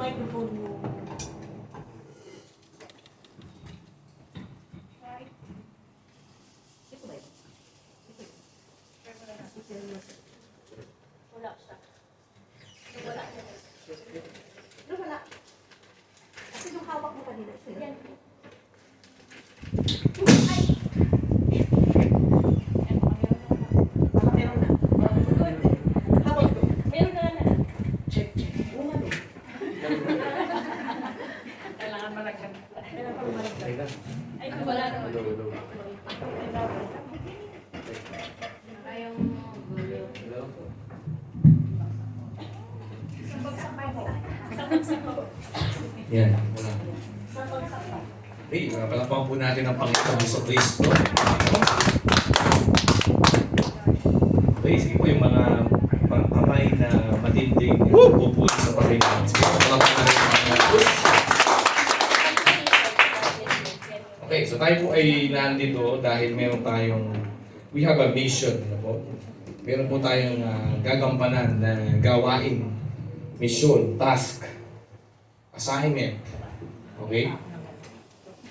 microphone mo. Wala siya. Wala siya. Wala. Kasi yung hawak mo kanina. Yan. Ay! Baka meron na. Hawak ko. Meron na na. Check. Umano. Kailangan malagyan. Kailangan malagyan. Ay, wala naman. Ayaw mo. Yan, wala. Hey, palapang po natin ang Panginoon Hesus Kristo. Okay, sige po yung mga kamay na matinding pupuli sa Panginoon. Sige po, palapang natin ang Panginoon. Okay, so tayo po ay nandito dahil meron tayong, we have a mission. Ano po? Meron po tayong gagampanan na gawain, mission, task, assignment. Okay?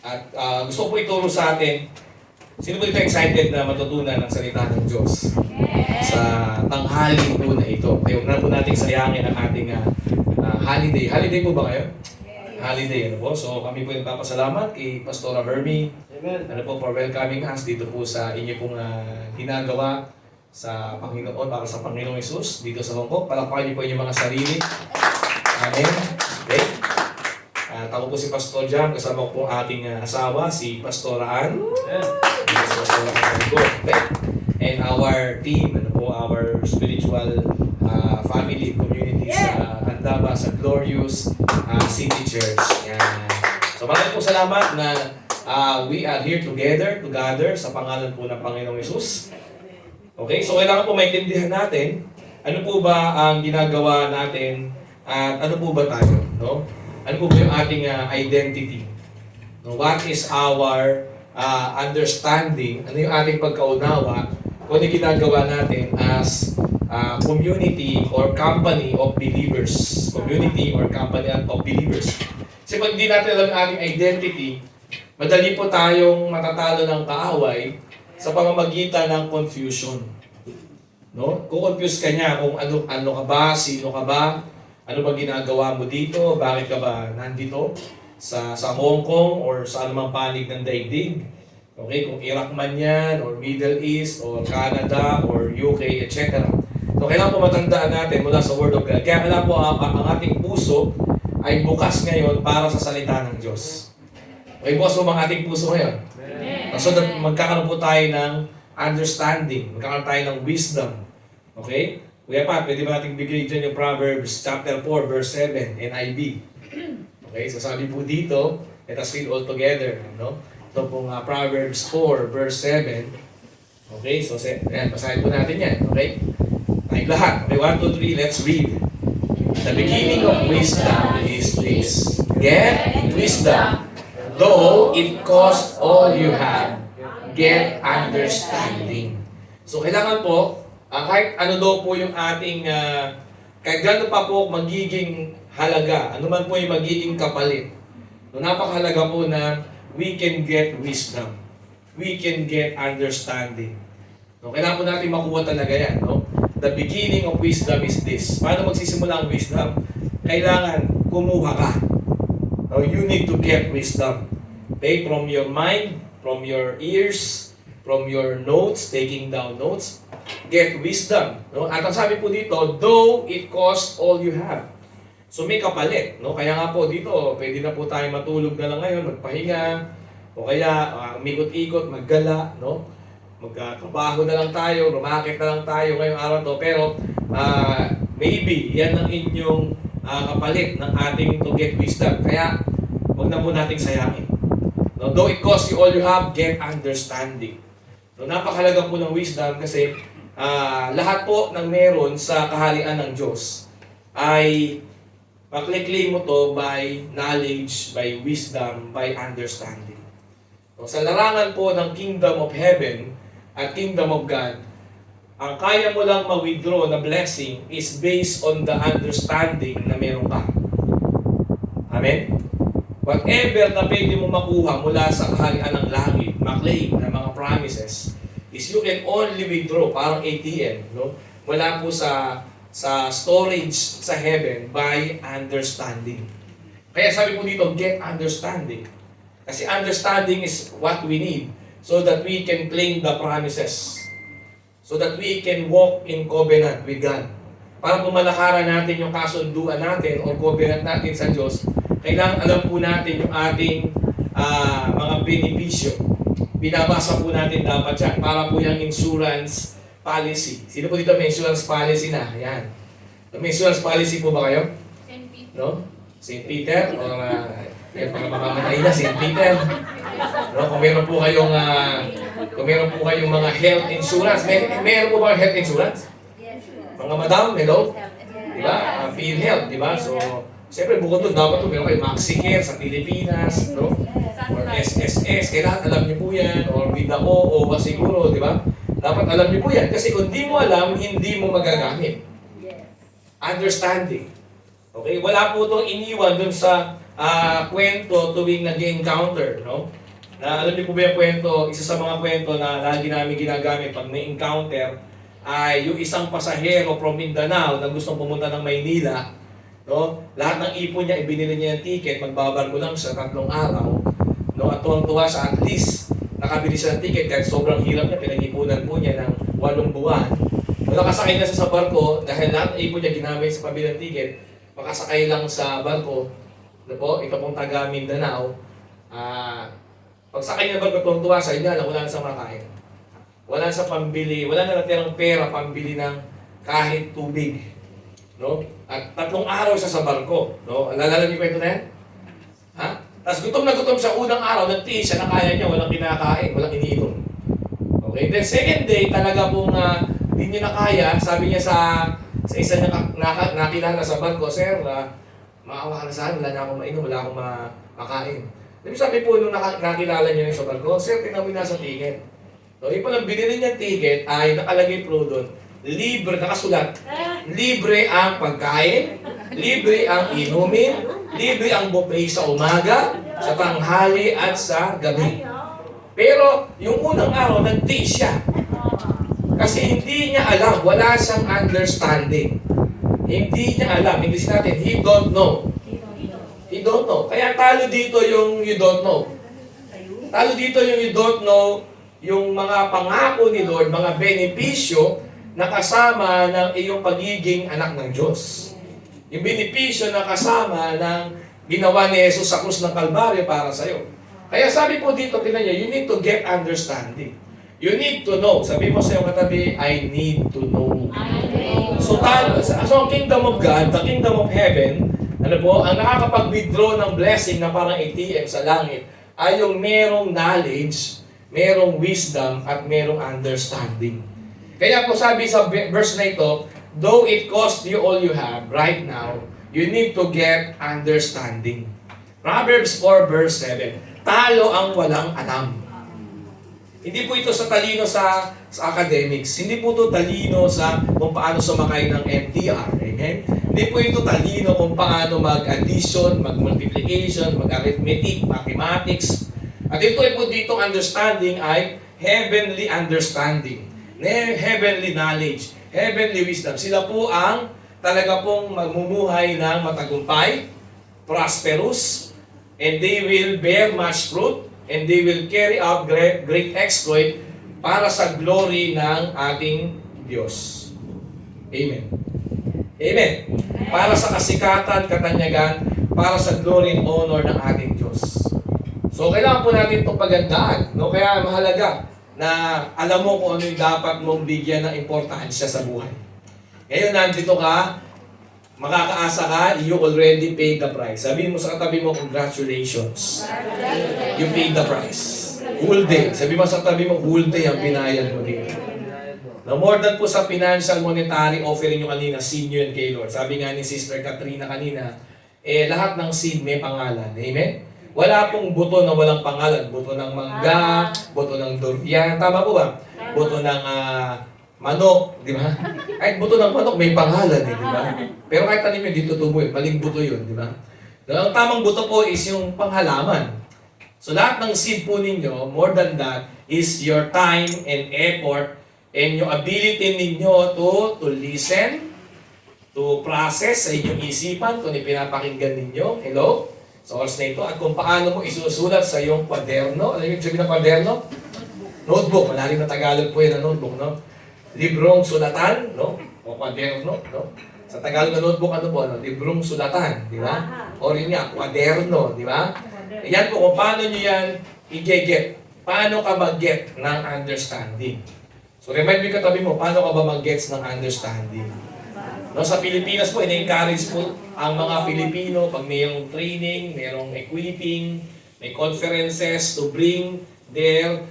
At gusto ko po ituro sa atin, sino po dito excited na matutunan ang salita ng Diyos? Sa tanghali po na ito. Kaya huwag na po natin sayangin ang ating holiday. Holiday po ba kayo? Holiday, ano po? So kami po nagpapasalamat kay Pastora Hermie. Ano po, for welcoming us dito po sa inyo pong ginagawa sa Panginoon, para sa Panginoong Hesus dito sa Hong Kong. Palakpakan niyo po inyong mga sarili. Amen. Okay. Ako po si Pastor Jam, kasama ko po ating asawa, si Pastora Ann. Si Pastora Ann. Okay. And our team, ano po, our spiritual family, community sa Andaba, sa Glorious City Church. Yan. So maraming po salamat na we are here together, sa pangalan po ng Panginoong Hesus. Okay, so kailangan po maintindihan natin ano po ba ang ginagawa natin at ano po ba tayo, no? Ano po ba yung ating identity? No, what is our understanding? Ano yung ating pagkaunawa kung ano yung ginagawa natin as community or company of believers? Community or company of believers. Kasi pag hindi natin alam yung ating identity, madali po tayong matatalo ng kaaway sa pamamagitan ng confusion. No? Kung confuse ka niya kung ano ka ba, sino ka ba, ano ba ginagawa mo dito, bakit ka ba nandito sa Hong Kong or sa anumang panig ng daigdig. Okay, kung Iraq man yan, or Middle East, or Canada, or UK, etc. So kailangan po matandaan natin mula sa Word of God. Kaya kailangan po ang ating puso ay bukas ngayon para sa salita ng Diyos. Okay, bukas po ang ating puso ngayon. So that magkakaroon po tayo ng understanding, magkakaroon tayo ng wisdom. Okay? Kuya Pat, pwede ba natin bigay dyan yung Proverbs chapter 4, verse 7, NIV. Okay, so sabi po dito, let us read all together. No? Ito pong Proverbs 4, verse 7. Okay, so ayan, basahin po natin yan. Okay? Tayong lahat. Okay, 1, 2, 3, let's read. The beginning of wisdom is this. Get wisdom. Though it cost all you have, get understanding. So kailangan po, kahit ano daw po yung ating, kahit gano'n pa po magiging halaga, ano man po yung magiging kapalit. No, napakahalaga po na we can get wisdom. We can get understanding. No, kailangan po natin makuha talaga yan. No? The beginning of wisdom is this. Paano magsisimula ang wisdom? Kailangan kumuha ka. No, you need to get wisdom. Okay, from your mind, from your ears, from your notes, taking down notes, get wisdom. No? At ang sabi po dito, though it costs all you have. So may kapalit. No? Kaya nga po dito, pwede na po tayo matulog na lang ngayon, magpahinga, o kaya umikot-ikot, maggala, no? Magtrabaho na lang tayo, rumakit na lang tayo ngayong araw to. Pero maybe yan ang inyong kapalit ng ating to get wisdom. Kaya huwag na po nating sayangin. No, though it costs you all you have, get understanding. No, napakahalaga po ng wisdom kasi lahat po ng meron sa kaharian ng Diyos ay maklikling mo to by knowledge, by wisdom, by understanding. So, sa larangan po ng Kingdom of Heaven at Kingdom of God, ang kaya mo lang ma-withdraw na blessing is based on the understanding na meron ka. Amen? Whatever na pwede mo makuha mula sa kaharian ng langit, maklaim na mga promises, is you can only withdraw, parang ATM, no? Mula po sa storage sa heaven by understanding. Kaya sabi po dito, get understanding. Kasi understanding is what we need so that we can claim the promises. So that we can walk in covenant with God. Para pumalakaran natin yung kasunduan natin o covenant natin sa Diyos, kailangan alam po natin yung ating mga benepisyo. Binabasa po natin dapat yan. Para po yung insurance policy. Sino po dito may insurance policy na? Yan. May insurance policy po ba kayo? St. Peter. No? St. Peter? O yan, para mamamatay na, St. Peter. No? Kung meron po kayong mga health insurance, meron po ba health insurance? Mga madam, hello? Diba? PhilHealth, diba? So, siyempre bukod doon, dapat meron kayo MaxiCare sa Pilipinas, no? Or SSS, kailangan alam niyo po yan, or with the OO, siguro, di ba? Dapat alam niyo po yan, kasi kung di mo alam, hindi mo magagamit. Understanding. Okay? Wala po itong iniwan dun sa kwento tuwing nag-encounter, no? Na alam niyo po ba yung kwento, isa sa mga kwento na lagi namin ginagamit pag na-encounter, ay yung isang pasahero from Mindanao na gustong pumunta ng Maynila, no? Lahat ng ipon niya, ibinili niya yung ticket, magbabarko lang sa 3 araw, no? At tuwang-tuwa siya, at least nakabili siya ng ticket kahit sobrang hirap niya, pinag-ipunan po niya ng 8 buwan. Kung nakasakay na siya sa barko, dahil lahat ng ipon niya ginamit sa pabili ng ticket, makasakay lang sa barko, no po, ikaw pong taga Mindanao, pagsakay niya ng barko, tuwang-tuwa siya, hindi alam, wala na sa makain. Wala sa pambili, wala na natirang pera pambili ng kahit tubig. No? At 3 araw siya sa barko. No? Alala niyo pa ito na yan? Ha? Tapos gutom na gutom siya unang araw, nagtiis siya na kaya niya, walang kinakain, walang iniinom. Okay? Then second day, talaga pong hindi niya na kaya, sabi niya sa isa niya nakilala sa barko, Sir, maawa ka na sa akin, wala na akong mainom, wala akong makain. Then sabi po nung nakilala niya sa barko, Sir, tingnan mo na sa ticket. So, yung palang binili niyang ticket ay nakalagay po doon, libre, nakasulat, libre ang pagkain, libre ang inumin, libre ang buffet sa umaga, sa tanghali at sa gabi. Pero yung unang araw, nagtiis siya. Kasi hindi niya alam, wala siyang understanding. Hindi niya alam, English natin, he don't know. He don't know. Kaya talo dito yung you don't know. Talo dito yung you don't know, yung mga pangako ni Lord, mga benepisyo na kasama ng iyong pagiging anak ng Diyos. Yung benepisyo na kasama ng ginawa ni Jesus sa krus ng Kalbaryo para sa iyo. Kaya sabi po dito, tingnan niyo, you need to get understanding. You need to know. Sabi mo sa iyong katabi, I need to know. So ang kingdom of God, the kingdom of heaven, ano po, ang nakakapag-withdraw ng blessing na parang ATM sa langit, ay yung merong knowledge, merong wisdom, at merong understanding. Kaya po sabi sa verse na ito, though it cost you all you have right now, you need to get understanding. Proverbs 4 verse 7, talo ang walang alam. Hindi po ito sa talino sa academics. Hindi po ito talino sa kung paano sumakay ng MTR. Amen? Hindi po ito talino kung paano mag-addition, mag-multiplication, mag-arithmetic, mathematics. At ito po ditong understanding ay heavenly understanding, heavenly knowledge, heavenly wisdom. Sila po ang talaga pong magmumuhay ng matagumpay, prosperous, and they will bear much fruit, and they will carry out great exploit para sa glory ng ating Diyos. Amen. Amen. Para sa kasikatan, katanyagan, para sa glory and honor ng ating Diyos. So, kailangan po natin itong pagandaan. No? Kaya mahalaga na alam mo kung ano yung dapat mong bigyan ng importansya sa buhay. Ngayon, nandito ka, makakaasa ka, you already paid the price. Sabihin mo sa katabi mo, congratulations. You paid the price. Whole day. Sabi mo sa katabi mo, whole day ang binayad mo dito. Now, more than po sa financial, monetary offering nyo kanina, seed nyo yun kay Lord. Sabi nga ni Sister Katrina kanina, lahat ng seed may pangalan. Amen? Wala pong buto na walang pangalan. Buto ng mangga, buto ng durian. Tama po ba? Buto ng manok, di ba? Kahit buto ng manok, may pangalan, di ba? Pero kahit tanim yun, dito tubo yun. Maling buto yun, di ba? Ang tamang buto po is yung panghalaman. So lahat ng seed po ninyo, more than that, is your time and effort and yung ability ninyo to listen, to process sa inyong isipan kung ipinapakinggan ninyo. Hello? Sa oras na ito. At kung paano mo isusulat sa iyong kwaderno. Ano yung sabihin ng kwaderno? Notebook. Malalim na Tagalog po yun ang notebook, no? Librong sulatan, no? O kwaderno, no? Sa Tagalog na notebook, ano po? No? Librong sulatan, di ba? O rin nga, kwaderno, di ba? Yan po, kung paano nyo yan i-get. Paano ka mag-get ng understanding? So, remind mo katabi mo, paano ka ba mag-gets ng understanding? No, sa Pilipinas po, ina-encourage po ang mga Pilipino pag mayroong training, mayroong equipping, may conferences to bring their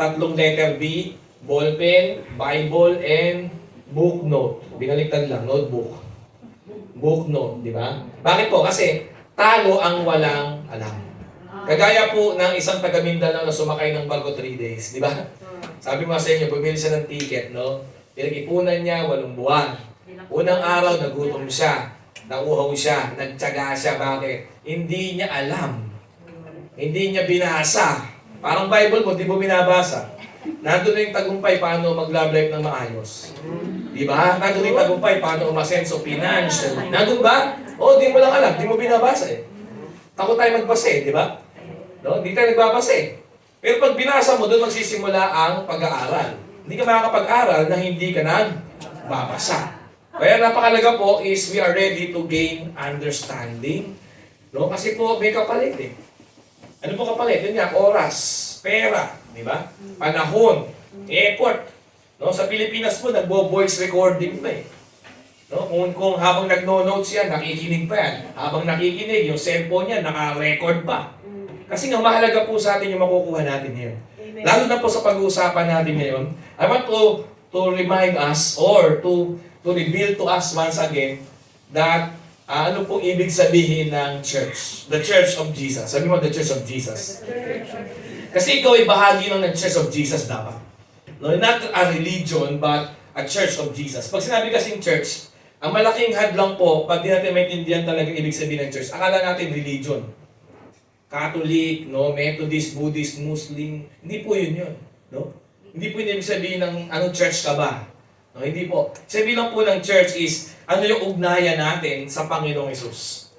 tatlong letter B, ballpen, Bible, and book note. Binaliktad lang, notebook. Book note, di ba? Bakit po? Kasi talo ang walang alam. Kagaya po ng isang taga Mindanao na sumakay ng barko 3 days, di ba? Sabi mo sa inyo, bumili siya ng ticket, no? Pinag-ipunan niya 8 buwan. Unang araw, nagutom siya. Nauhaw siya. Nagtyaga siya. Bakit? Hindi niya alam. Hindi niya binasa. Parang Bible mo, di mo binabasa. Nandun na yung tagumpay paano mag-love life ng maayos. Di ba? Nandun yung tagumpay paano umasenso financial. Nandun ba? O, di mo lang alam. Di mo binabasa eh. Takot tayo magbasa eh, di ba? No? Hindi tayo nagbabasa eh. Pero pag binasa mo, doon magsisimula ang pag-aaral. Hindi ka makakapag-aral na hindi ka nagbabasa. Kaya napakalaga po is we are ready to gain understanding. No? Kasi po may kapalit eh. Ano po kapalit? Yun nga, oras, pera, di ba? Panahon, effort. No? Sa Pilipinas po, nagbo-voice recording pa eh. No? Kung habang nagno-notes yan, nakikinig pa yan. Habang nakikinig, yung cellphone yan, naka-record pa. Kasi nga mahalaga po sa atin yung makukuha natin ngayon. Lalo na po sa pag-uusapan natin ngayon, I want to remind us or to reveal to us once again that ano pong ibig sabihin ng church. The Church of Jesus. Sabi mo, the Church of Jesus. Kasi ikaw ay bahagi ng Church of Jesus dapat. No, not a religion, but a Church of Jesus. Pag sinabi kasing church, ang malaking hadlang po, pag di natin maintindihan talaga ibig sabihin ng church, akala natin religion. Catholic, no, Methodist, Buddhist, Muslim, hindi po yun. No? Hindi po yun ibig sabihin ng anong church ka ba. No, hindi po. Sabi lang po ng church is, ano yung ugnayan natin sa Panginoong Hesus.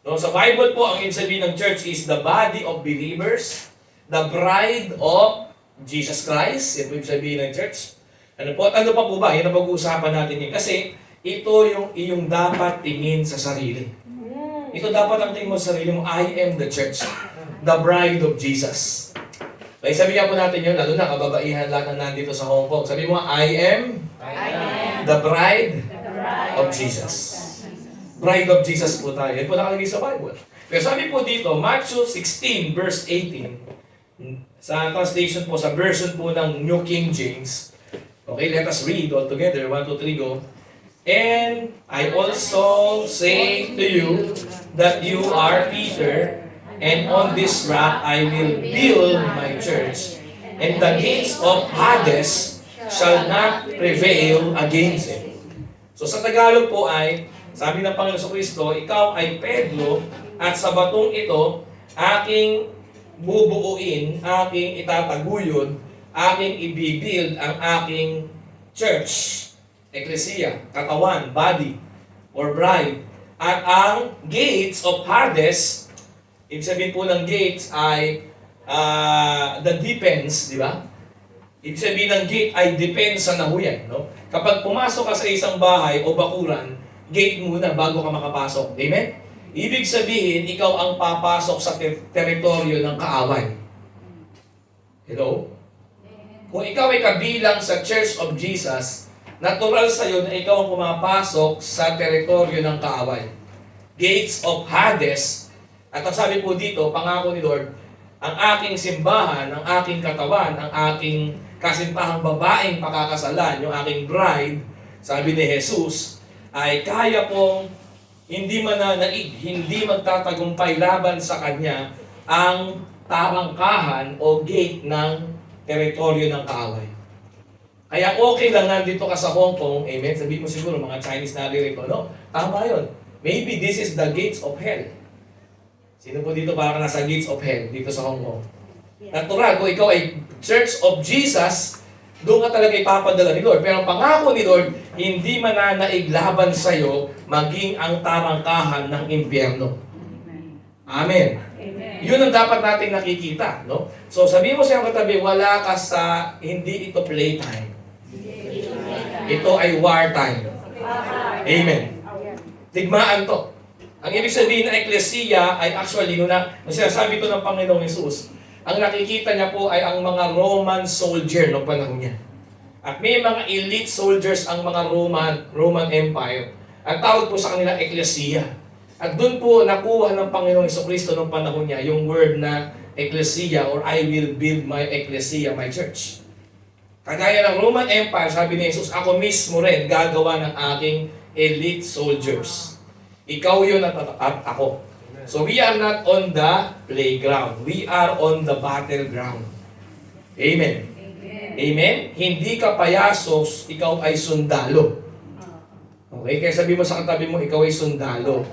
No, sa Bible po, ang ibig sabihin ng church is the body of believers, the bride of Jesus Christ. Ito yung sabihin ng church. Ano po? At ano pa po ba? Yan ang pag-uusapan natin yun. Kasi ito yung iyong dapat tingin sa sarili. Ito dapat ang tingin mo sa sarili mo, I am the church, the bride of Jesus. Kaya sabi nga po natin yun, lalo na kababaihan lahat na nandito sa Hong Kong. Sabi mo, I am the bride of Jesus. Bride of Jesus po tayo. Yan po nakalagay sa Bible. Pero sabi po dito, Matthew 16 verse 18, sa translation po, sa version po ng New King James. Okay, let us read all together. 1, 2, 3, go. And I also say to you that you are Peter, and on this rock I will build my church, and the gates of Hades shall not prevail against it. So sa Tagalog po ay, sabi ng Panginoon Kristo, ikaw ay Pedro, at sa batong ito, aking bubuuin, aking itataguyod, aking ibibuild ang aking church, ecclesia, katawan, body, or bride. At ang gates of Hades, ibig sabihin po ng gates ay the depends, di ba? Ibig sabihin ng gate ay depends sa nahuyan. No? Kapag pumasok ka sa isang bahay o bakuran, gate muna bago ka makapasok. Amen? Ibig sabihin, ikaw ang papasok sa teritoryo ng kaaway. Hello? Kung ikaw ay kabilang sa Church of Jesus, natural sa iyo na ikaw ang pumapasok sa teritoryo ng kaaway. Gates of Hades. At ang sabi po dito, pangako ni Lord, ang aking simbahan, ang aking katawan, ang aking kasimpahang babaeng pakakasalan, yung aking bride, sabi ni Jesus, ay kaya pong hindi mananaig, hindi magtatagumpay laban sa kanya ang tarangkahan o gate ng teritoryo ng kaaway. Kaya okay lang nandito ka sa Hong Kong, amen? Sabihin mo siguro, mga Chinese naririto, no? Tama yun. Maybe this is the gates of hell. Sino po dito parang nasa gates of hell dito sa Hong Kong? Natural, kung ikaw ay Church of Jesus, doon ka talaga ipapadala ni Lord. Pero ang pangako ni Lord, hindi mananaig laban sa'yo maging ang tarangkahan ng impyerno. Amen. Yun ang dapat nating nakikita, no? So sabihin mo sa iyong katabi, wala ka sa, hindi ito playtime. Ito ay wartime. Amen. Digmaan to. Ang ibig sabihin ng eklesiya ay actually, nung sinasabi ito ng Panginoong Hesus, ang nakikita niya po ay ang mga Roman soldier noong panahon niya. At may mga elite soldiers ang mga Roman Empire. Ang tawag po sa kanila eklesiya. At doon po nakuha ng Panginoong Jesucristo noong panahon niya yung word na eklesiya or I will build my eklesiya, my church. Kagaya ng Roman Empire, sabi ni Jesus, ako mismo rin gagawa ng aking elite soldiers. Ikaw yun at ako. So we are not on the playground. We are on the battleground. Amen. Amen? Hindi ka payasos, ikaw ay sundalo. Okay? Kaya sabi mo sa katabi mo, ikaw ay sundalo.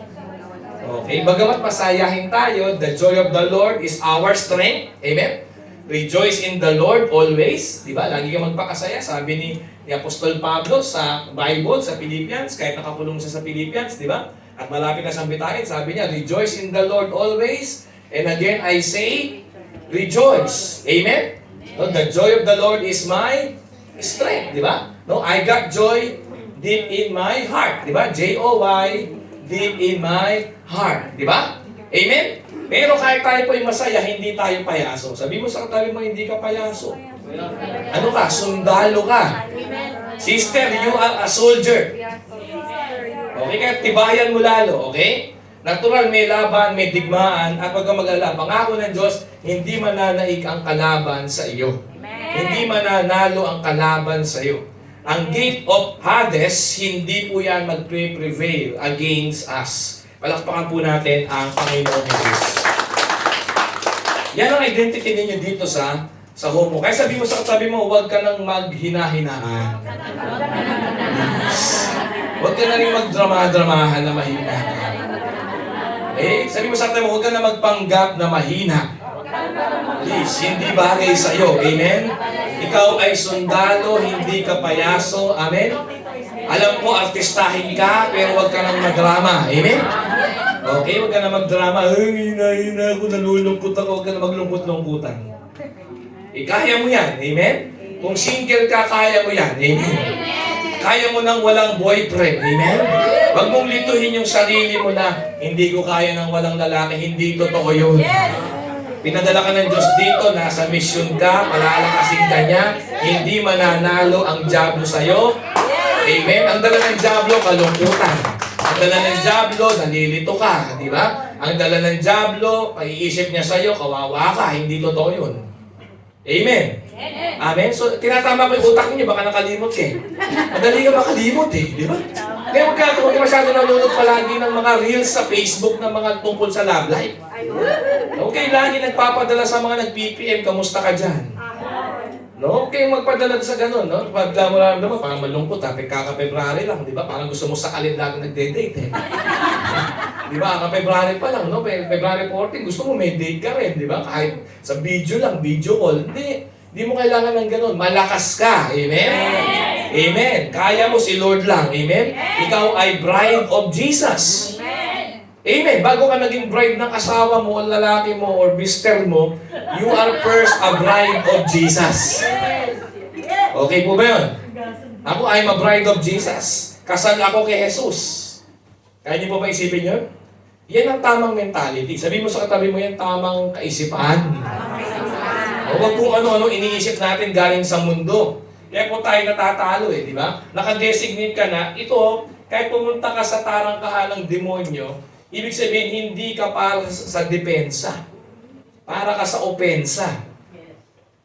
Okay? Bagamat masayahin tayo, the joy of the Lord is our strength. Amen? Rejoice in the Lord always. Diba? Lagi ka magpakasaya. Sabi ni Apostol Pablo sa Bible, sa Philippians, kahit nakakulong siya sa Philippians, diba? At malapit na siyang bitawan, sabi niya, rejoice in the Lord always. And again, I say, rejoice. Amen? No, the joy of the Lord is my strength. Diba? No, I got joy deep in my heart. Diba? J-O-Y, deep in my heart. Diba? Amen? Pero kahit tayo po ay masaya, hindi tayo payaso. Sabi mo sa katabi mo, hindi ka payaso. Ano ka? Sundalo ka. Sister, you are a soldier. Okay, kaya tibayan mo lalo, okay? Natural, may laban, may digmaan, at pagka mag-alala, pangako ng Diyos, hindi mananaig ang kalaban sa iyo. Hindi mananalo ang kalaban sa iyo. Ang gate of Hades, hindi po yan mag-prevail against us. Palakpakan po natin ang Panginoon Jesus. Yan ang identity ninyo dito sa Home mo. Kaya sabi mo sa katabi mo, huwag ka nang maghina-hinaan. Huwag ka na rin magdrama-dramahan na mahina. Eh, sabi mo sa katabi mo, huwag ka na magpanggap na mahina. Please, hindi bagay sa iyo. Amen? Ikaw ay sundalo, hindi ka payaso. Amen? Alam ko, artistahin ka, pero huwag ka nang madrama. Amen? Okay, huwag ka na magdrama. Ay, hina ako, nalulungkot ako. Huwag ka na maglungkot-lungkutan. Kaya mo yan. Amen? Kung single ka, kaya mo yan. Amen? Kaya mo nang walang boyfriend. Amen? Huwag mong lituhin yung sarili mo na hindi ko kaya nang walang lalaki. Hindi totoo yun. Pinadala ka ng Diyos dito, nasa mission ka, palalakasin ka niya, hindi mananalo ang diablo sa'yo. Amen? Ang dala ng diablo, kalungkutan. Ang dala ng diablo, nalilito ka. Di ba? Ang dala ng diablo, paiisip niya sa'yo, kawawa ka. Hindi totoo yun. Amen? Amen? So, tinatama ko yung utak niyo, baka nakalimot ka eh. Madali ka makalimot eh. Di ba? Kaya huwag ka masyado nanonood palagi ng mga reels sa Facebook ng mga tungkol sa love life. Okay, lagi nagpapadala sa mga nag-PPM, kamusta ka dyan? No? Okay, magpadala sa ganun, no? Pagla mo lang naman, parang malungkot ha, kaka-February lang, di ba? Parang gusto mo sakalin lagi nagde-date eh. Di ba? Kaka-February pa lang, no? February 14, gusto mo may date ka rin, di ba? Kahit sa video lang, video call. Hindi mo kailangan ng ganun. Malakas ka. Amen? Amen. Kaya mo si Lord lang. Amen? Ikaw ay bride of Jesus. Amen. Bago ka naging bride ng asawa mo, o lalaki mo, or mister mo, you are first a bride of Jesus. Okay po ba yun? Ako, I'm a bride of Jesus. Kasal ako kay Jesus. Kaya niyo po ba isipin yun? Yan ang tamang mentality. Sabi mo sa katabi mo yan, tamang kaisipan. O wag kung ano-ano iniisip natin galing sa mundo. Kaya po tayo natatalo eh, di ba? Nakadesignate ka na, ito, kahit pumunta ka sa tarangkahan ng demonyo, ibig sabihin, hindi ka para sa depensa. Para ka sa opensa.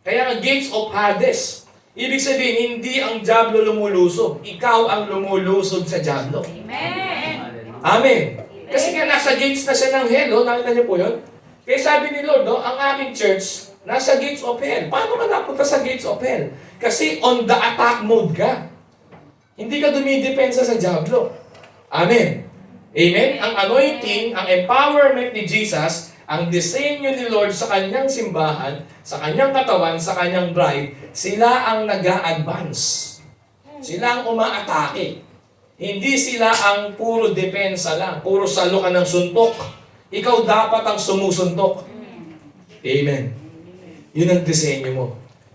Kaya nga, gates of Hades. Ibig sabihin, hindi ang diablo lumulusob. Ikaw ang lumulusob sa diablo. Amen. Amen. Kasi nga, nasa gates na siya ng hell. Oh. Nakita niyo po yun? Kaya sabi ni Lord, no, ang aking church, nasa gates of hell. Paano ka napunta sa gates of hell? Kasi on the attack mode ka. Hindi ka dumidepensa sa diablo. Amen. Amen? Ang anointing, ang empowerment ni Jesus Ang disenyo ni Lord sa kanyang simbahan, sa kanyang katawan, sa kanyang bride, sila ang nag-a-advance. Sila ang umaatake. Hindi sila ang puro depensa lang, puro salukan ng suntok. Ikaw dapat ang sumusuntok. Amen. Yun ang disenyo mo.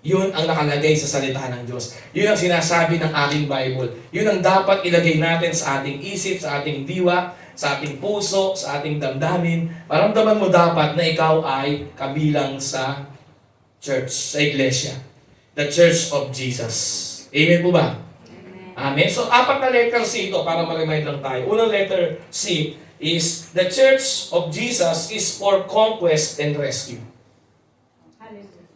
Yun ang nakalagay sa salita ng Diyos. Yun ang sinasabi ng ating Bible. Yun ang dapat ilagay natin sa ating isip, sa ating diwa, sa ating puso, sa ating damdamin. Maramdaman mo dapat na ikaw ay kabilang sa church, sa iglesia. The Church of Jesus. Amen po ba? Amen. So, 4 na letter C ito para ma-remind lang tayo. Unang letter C is the Church of Jesus is for conquest and rescue.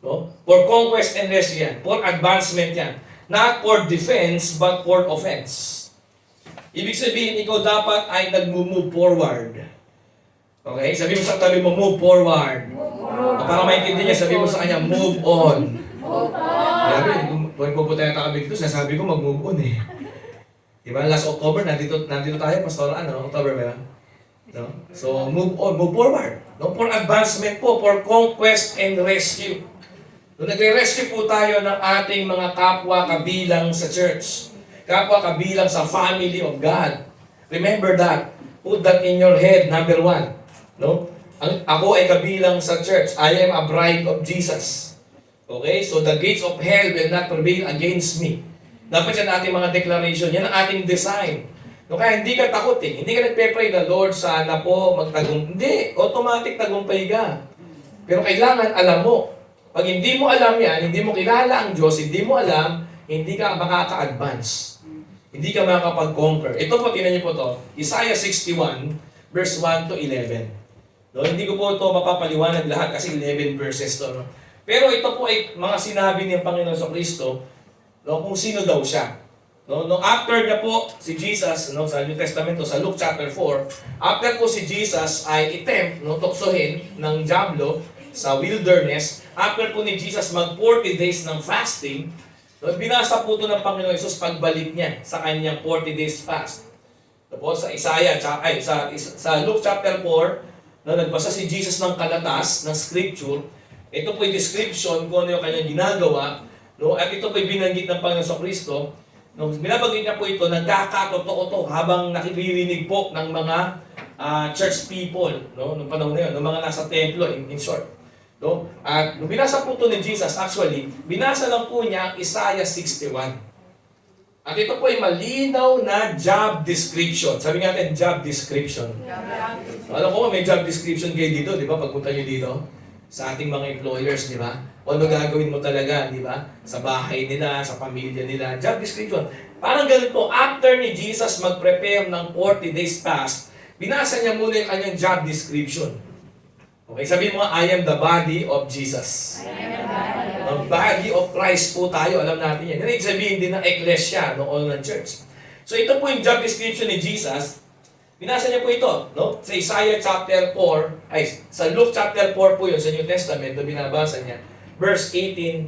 No? For conquest and rescue yan. For advancement yan. Not for defense, but for offense. Ibig sabihin, ikaw dapat ay nag-move forward. Okay? Sabi mo sa tabi mo, move forward. Para maintindihan niya, sabi mo sa kanya, move on. Sabi, kung pupunta yung kakabig ito, sabi ko mag-move on eh. Diba? Last October, nandito tayo, Pastor, October ba? No? So, move on, move forward. No? For advancement po, for conquest and rescue. So, nagre-rescue po tayo ng ating mga kapwa kabilang sa church. Kapwa kabilang sa family of God. Remember that. Put that in your head, number 1. No? Ako ay kabilang sa church. I am a bride of Jesus. Okay? So the gates of hell will not prevail against me. Dapat yan ating mga declaration. Yan ang ating design. No, kaya hindi ka takot eh. Hindi ka nagpe-pray na, Lord, sana po magtagumpay. Hindi. Automatic tagumpay ka. Pero kailangan alam mo. Pag hindi mo alam yan, hindi mo kilala ang Diyos, hindi mo alam, hindi ka makaka-advance. Hindi ka makakapag-conquer. Ito po, tinan niyo po to. Isaiah 61, verse 1 to 11. No, hindi ko po ito mapapaliwanag lahat kasi 11 verses to. No? Pero ito po ay mga sinabi ng Panginoon sa Kristo, no, kung sino daw siya. No, after niya po si Jesus, no, sa New Testament, sa Luke chapter 4, after po si Jesus ay attempt, no, tuksohin ng diablo sa wilderness, after po ni Jesus mag 40 days ng fasting, no, binasa po ito ng Panginoon Jesus pagbalik niya sa kanyang 40 days fast. Tapos sa Isaiah, sa Luke chapter 4, no, nagbasa si Jesus ng kalatas, ng scripture. Ito po yung description kung ano yung kanyang ginagawa. No, at ito po yung binanggit ng Panginoon sa Kristo. No, binabagay niya po ito, nagkakatotoo to habang nakikirinig po ng mga church people, no, nung panahon na yun, ng mga nasa templo, in short. No? At nung binasa po ito ni Jesus, actually, binasa lang po niya ang Isaiah 61. At ito po ay malinaw na job description. Sabi natin, job description. Alam ko may job description kayo dito, di ba? Pagpunta nyo dito, sa ating mga employers, di ba? O ano gagawin mo talaga, di ba? Sa bahay nila, sa pamilya nila. Job description. Parang ganun po, after ni Jesus mag-prepare ng 40 days fast, binasa niya muna yung kanyang job description. Okay, sabihin mo, I am the body of Jesus. The body of Christ po tayo, alam natin yan. Yan sabihin din ng ecclesia, noon ng church. So ito po yung job description ni Jesus. Binasa niya po ito, no? Sa Isaiah chapter 4, sa Luke chapter 4 po yun, sa New Testament, binabasa niya. Verse 18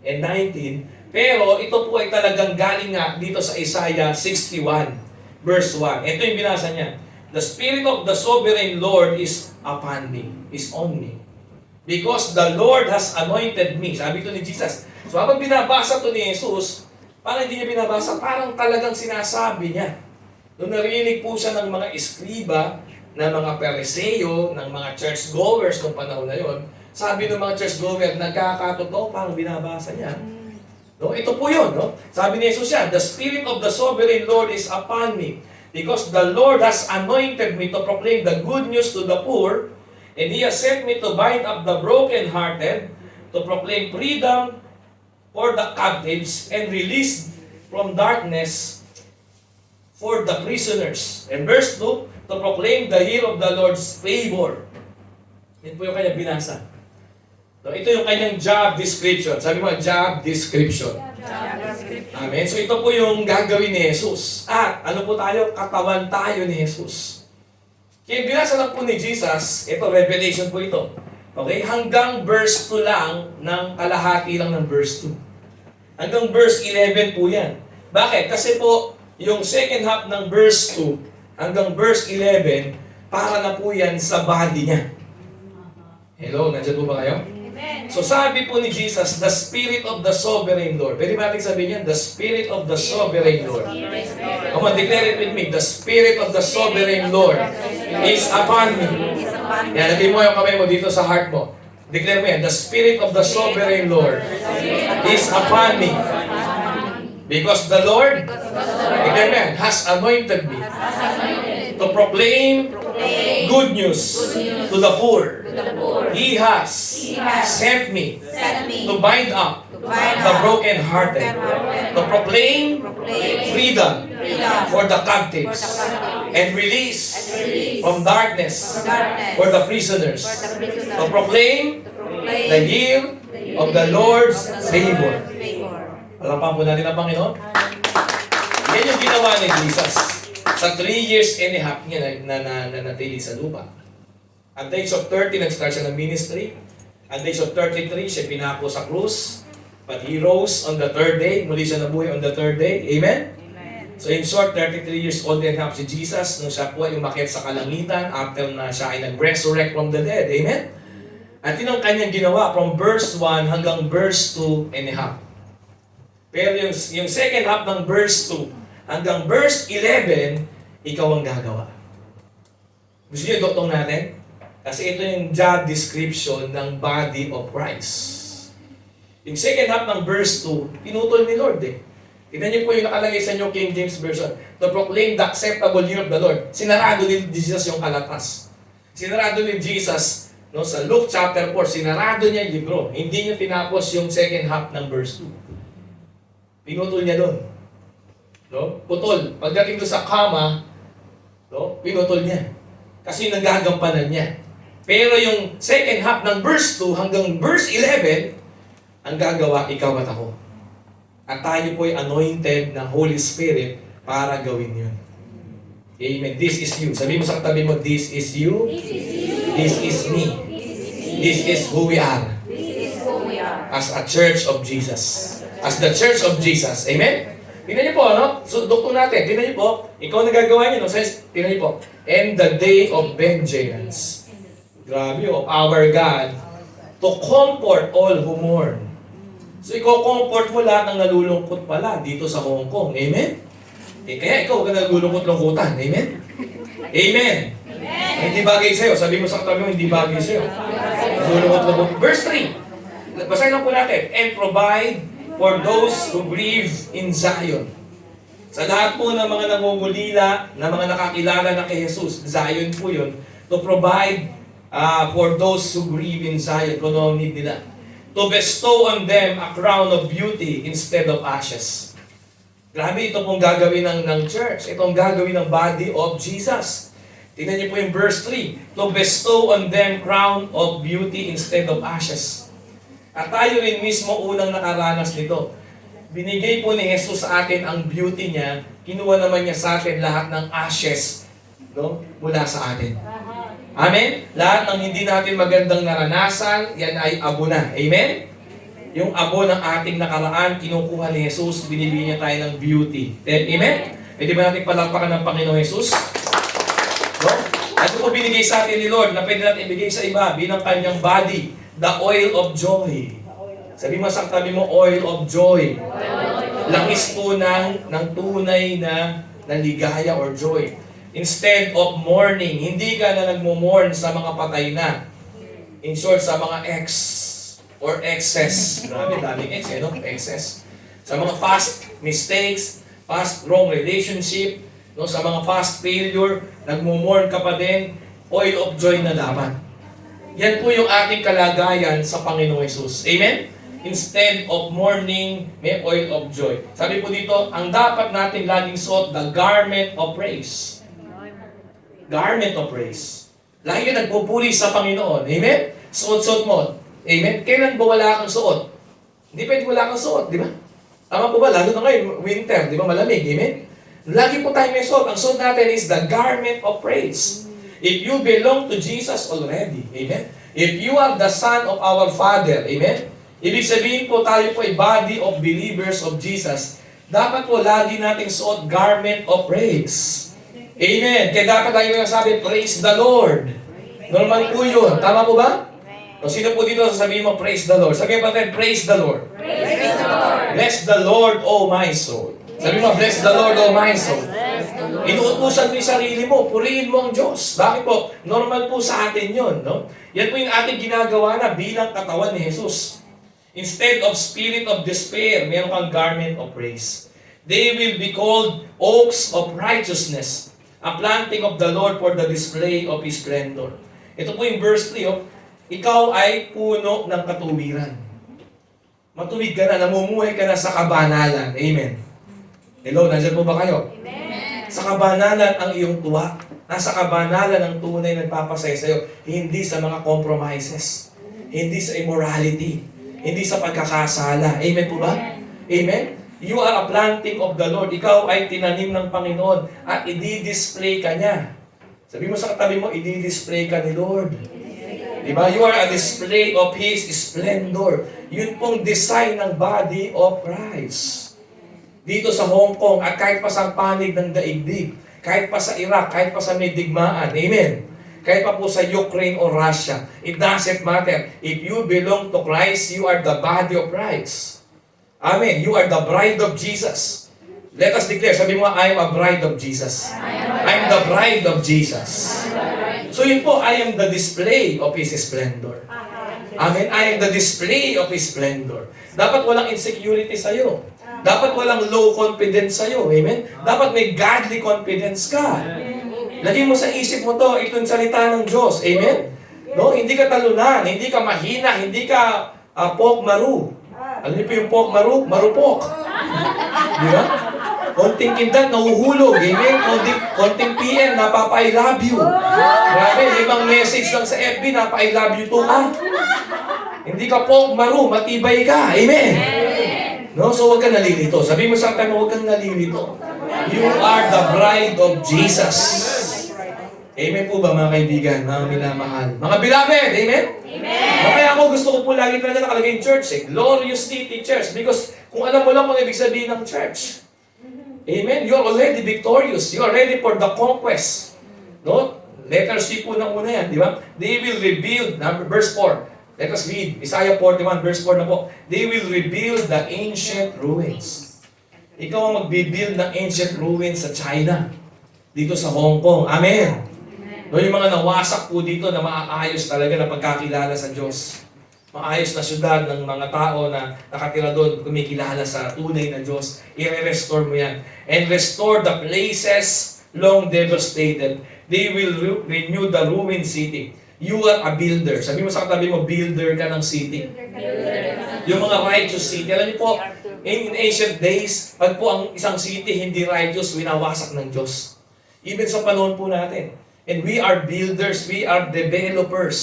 and 19. Pero ito po ay talagang galing nga dito sa Isaiah 61, verse 1. Ito yung binasa niya. The Spirit of the Sovereign Lord is upon me, is on me. Because the Lord has anointed me. Sabi ito ni Jesus. So habang binabasa ito ni Jesus, parang hindi niya binabasa, parang talagang sinasabi niya. Nung narinig po siya ng mga eskriba, ng mga Pariseo, ng mga churchgoers noong panahon na yon, sabi ng mga churchgoers, nagkakatotoo, parang binabasa niya. No? Ito po yun. No? Sabi ni Jesus siya, the Spirit of the Sovereign Lord is upon me. Because the Lord has anointed me to proclaim the good news to the poor, and He has sent me to bind up the brokenhearted, to proclaim freedom for the captives, and release from darkness for the prisoners. And verse 2, to proclaim the year of the Lord's favor. Yan po yung kanyang binasa. So, ito yung kanyang job description. Sabi mo, job description. Amen. So ito po yung gagawin ni Jesus. At ano po tayo? Katawan tayo ni Jesus. Kaya binasa lang po ni Jesus, ito, revelation po ito. Okay? Hanggang verse 2 lang, ng kalahati lang ng verse 2. Hanggang verse 11 po yan. Bakit? Kasi po, yung second half ng verse 2, hanggang verse 11, para na po yan sa body niya. Hello, nandiyan po ba kayo? Amen. So sabi po ni Jesus, the Spirit of the Sovereign Lord. Pwede ba natin sabihin yan? The Spirit of the Sovereign Lord. Come on, declare it with me. The Spirit of the Sovereign Lord is upon me. Yan, lagay mo yung kamay mo dito sa heart mo. Declare mo yan. The Spirit of the Sovereign Lord is upon me. Because the Lord, declare mo yan, has anointed me to proclaim good news to the poor. He has sent me to bind up the brokenhearted, to proclaim freedom for the captives, and release from darkness for the prisoners, to proclaim the year of the Lord's favor. Palapakan po natin ang Panginoon. Yan yung ginawa ni Jesus sa 3 years and a half niya na natili sa lupa. At the age of 30, nag-start siya ng ministry. At the age of 33, siya pinako sa krus. But he rose on the third day. Muli siya nabuhay on the third day. Amen? So in short, 33 years old and a half si Jesus nung siya po ay umakyat sa kalangitan after na siya ay nag-resurrect from the dead. Amen? At yun ang kanyang ginawa from verse 1 hanggang verse 2 and a half. Pero yung second half ng verse 2 hanggang verse 11, ikaw ang gagawa. Gusto niyo doktong natin? Kasi ito yung job description ng body of Christ. Yung second half ng verse 2, pinutol ni Lord eh. Tignan niyo po yung nakalagay sa inyo King James Version. To proclaim the acceptable year of the Lord. Sinarado ni Jesus yung kalatas. Sinarado ni Jesus, no, sa Luke chapter 4, sinarado niya yung libro. Hindi niya tinapos yung second half ng verse 2. Pinutol niya doon. No? Putol. Pagdating doon sa kama, no, pinutol niya. Kasi nagagampanan niya. Pero yung second half ng verse 2 hanggang verse 11, ang gagawa, ikaw at ako. At tayo po ay anointed ng Holy Spirit para gawin yun. Amen. This is you. Sabi mo sa katabi mo, this is you. This is me. This is who we are. As a church of Jesus. As the church of Jesus. Amen? Tingnan niyo po, ano? So, doktor natin. Tingnan niyo po. Ikaw nagagawa niyo, no? Says, tingnan niyo po. And the day of vengeance. Grabe, of our God. To comfort all who mourn. So, iko-comfort mo lahat ng nalulungkot pala dito sa Hong Kong. Amen? Kaya ikaw ka nalulungkot-lungkutan. Amen? Amen? Hindi bagay sa'yo. Sabi mo sa katabi mo, hindi bagay sa'yo. Nalulungkot-lungkot. Verse 3. Basahin lang po natin. And provide for those who grieve in Zion. Sa lahat po ng mga nangungulila, na mga nakakilala na kay Jesus, Zion po yun, to provide for those who grieve in Zion, kung ano need nila. To bestow on them a crown of beauty instead of ashes. Grabe, ito pong gagawin ng church. Itong gagawin ng body of Jesus. Tingnan niyo po yung verse 3. To bestow on them crown of beauty instead of ashes. At tayo rin mismo unang nakaranas nito. Binigay po ni Jesus sa atin ang beauty niya, kinuha naman niya sa atin lahat ng ashes, no, mula sa atin. Amen? Lahat ng hindi natin magandang naranasan, yan ay abo na. Amen? Yung abo ng ating nakaraan, kinukuha ni Jesus, binibigyan niya tayo ng beauty. Amen? Pwede ba natin palakpakan ng Panginoon Jesus? No? Ano po binigay sa atin ni Lord na pwede natin ibigay sa iba bilang kanyang body? The oil of joy. Sabi mo sa tabi mo, oil of joy. Langis po ng tunay na ligaya or joy. Instead of mourning, hindi ka na nagmo-mourn sa mga patay na. In short, sa mga ex or excess. Grabe, daming ex, no? Excess. Sa mga past mistakes, past wrong relationship, no? Sa mga past failure, nagmo-mourn ka pa din, oil of joy na dapat. Yan po yung ating kalagayan sa Panginoong Jesus. Amen? Instead of mourning, may oil of joy. Sabi po dito, ang dapat natin laging suot, the garment of praise. Garment of praise. Lagi ka nagpupuri sa Panginoon. Amen? Suot-suot mo. Amen? Kailan ba wala kang suot? Hindi pwede wala kang suot, di ba? Tama po ba? Lalo na ngayon, winter, di ba? Malamig. Amen? Lagi po tayo may suot. Ang suot natin is the garment of praise. If you belong to Jesus already, amen? If you are the son of our Father, amen? Ibig sabihin po tayo po ay body of believers of Jesus. Dapat po lagi nating suot garment of praise. Amen. Kaya dapat tayo yung sabi, praise the Lord. Normal po yun. Tama po ba? O sino po dito sasabihin mo, praise the Lord? Sabihin pa natin, praise the Lord. Praise the Lord. Bless the Lord, O my soul. Sabihin mo, bless the Lord, O my soul. Inuutusan mo yung sarili mo, purihin mo ang Diyos. Bakit po? Normal po sa atin yun, no? Yan po yung ating ginagawa na bilang katawan ni Jesus. Instead of spirit of despair, meron kang garment of praise. They will be called oaks of righteousness, a planting of the Lord for the display of His splendor. Ito po yung verse 3, oh. Ikaw ay puno ng katuwiran. Matuwid ka na, namumuhay ka na sa kabanalan. Amen. Hello, nandiyan po ba kayo? Amen. Sa kabanalan ang iyong tuwa. Nasa kabanalan ang tunay nagpapasaya sa iyo. Hindi sa mga compromises. Hindi sa immorality. Hindi sa pagkakasala. Amen po ba? Amen? You are a planting of the Lord. Ikaw ay tinanim ng Panginoon at i-display ka niya. Sabi mo sa katabi mo, i-display ka ni Lord. Diba? You are a display of His splendor. Yun pong design ng body of Christ. Dito sa Hong Kong at kahit pa sa panig ng daigdig, kahit pa sa Iraq, kahit pa sa may digmaan. Amen. Kahit pa po sa Ukraine o Russia. It doesn't matter. If you belong to Christ, you are the body of Christ. Amen. You are the bride of Jesus. Let us declare. Sabi mo, I am a bride of Jesus. I am the bride of Jesus. So yun po, I am the display of His splendor. Amen. I am the display of His splendor. Dapat walang insecurity sa'yo. Dapat walang low confidence sa'yo. Amen. Dapat may godly confidence ka. Lagay mo sa isip mo to, ito yung salita ng Diyos. Amen. No, hindi ka talunan, hindi ka mahina, hindi ka pok maru. Alam niyo po yung pok maru? Marupok. Di ba? Konting kindat, nahuhulog. Amen? Konting PM, napapa-I love you. Grabe, 5 message lang sa FB, napa-I love you to ka. Hindi ka pok maru, matibay ka. Amen? No? So, huwag kang nalilito. Sabi mo sa akin, huwag kang nalilito. You are the bride of Jesus. Amen po ba mga kaibigan, mga minamahal? Mga beloved, amen? Amen! Kaya ako gusto ko po lagi talaga nakalagay yung church, Glorious City Church. Because kung alam mo lang kung ibig sabihin ng church, amen? You are already victorious. You are ready for the conquest. No? Letter C po na una yan, di ba? They will rebuild, verse 4. Let us read, Isaiah 41, verse 4 na po. They will rebuild the ancient ruins. Ikaw ang magbibuild ng ancient ruins sa China. Dito sa Hong Kong. Amen! No, yung mga nawasak po dito na maayos talaga na pagkakilala sa Diyos. Maayos na syudad ng mga tao na nakatira doon, kumikilala sa tunay na Diyos. I-restore mo yan. And restore the places long devastated. They will renew the ruined city. You are a builder. Sabi mo sa katabi mo, builder ka ng city. Yung mga righteous city. Alam niyo po, in ancient days, pag po ang isang city hindi righteous, winawasak ng Diyos. Even sa panahon po natin. And we are builders, we are developers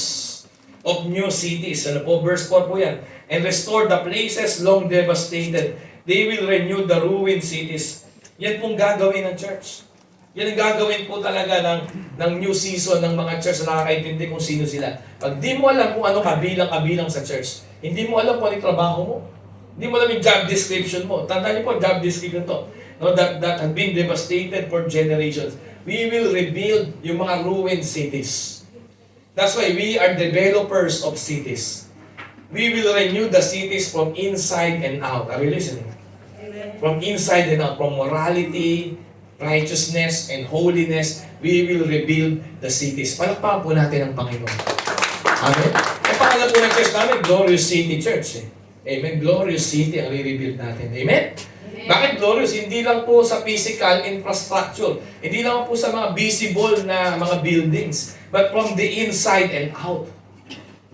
of new cities. Ano po? Verse 4 po yan. And restore the places long devastated. They will renew the ruined cities. Yan pong gagawin ng church. Yan ang gagawin po talaga ng new season ng mga church na nakakaintindi kung sino sila. Pag di mo alam kung ano kabilang sa church, hindi mo alam kung ano yung trabaho mo. Hindi mo alam yung job description mo. Tandaan niyo po, job description to. No, that have been devastated for generations. We will rebuild yung mga ruined cities. That's why we are developers of cities. We will renew the cities from inside and out. Are you listening? Amen. From inside and out, from morality, righteousness, and holiness, we will rebuild the cities. Palakpakan po natin ang Panginoon. Amen? Ang pangalan po ng church namin, Glorious City Church. Amen? Glorious City ang re-rebuild natin. Amen? Bakit glorious? Hindi lang po sa physical infrastructure. Hindi lang po sa mga visible na mga buildings. But from the inside and out.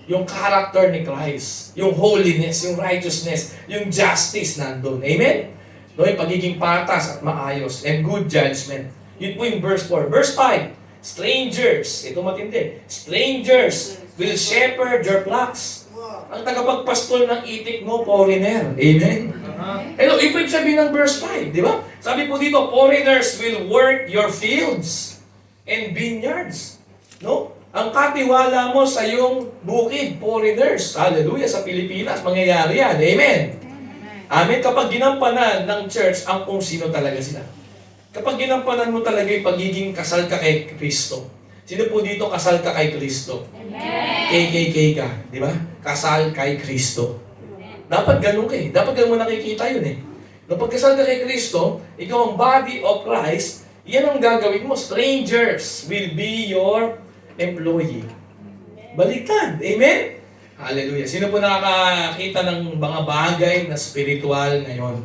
Yung character ni Christ. Yung holiness, yung righteousness, yung justice nandun. Amen? No, yung pagiging patas at maayos. And good judgment. Yun po yung verse 4. Verse 5. Strangers. Ito matindi. Strangers will shepherd your flocks. Ang tagapagpastol ng itik mo, foreigner. Amen? Hello, ibig sabihin ng verse 5, di ba? Sabi po dito, foreigners will work your fields and vineyards. No? Ang katiwala mo sa iyong bukid, foreigners. Hallelujah, sa Pilipinas, mangyayari yan. Amen? Amen? Kapag ginampanan ng church, ang kung sino talaga sila. Kapag ginampanan mo talaga yung pagiging kasal ka kay Kristo. Sino po dito kasal ka kay Kristo? Amen? KKK ka, di ba? Kasal kay Kristo. Dapat ganun ka eh. Dapat ganun mo nakikita yun eh. Nung pagkasal ka kay Kristo, ikaw ang body of Christ, yan ang gagawin mo. Strangers will be your employee. Baliktad. Amen? Hallelujah. Sino po nakakakita ng mga bagay na spiritual ngayon?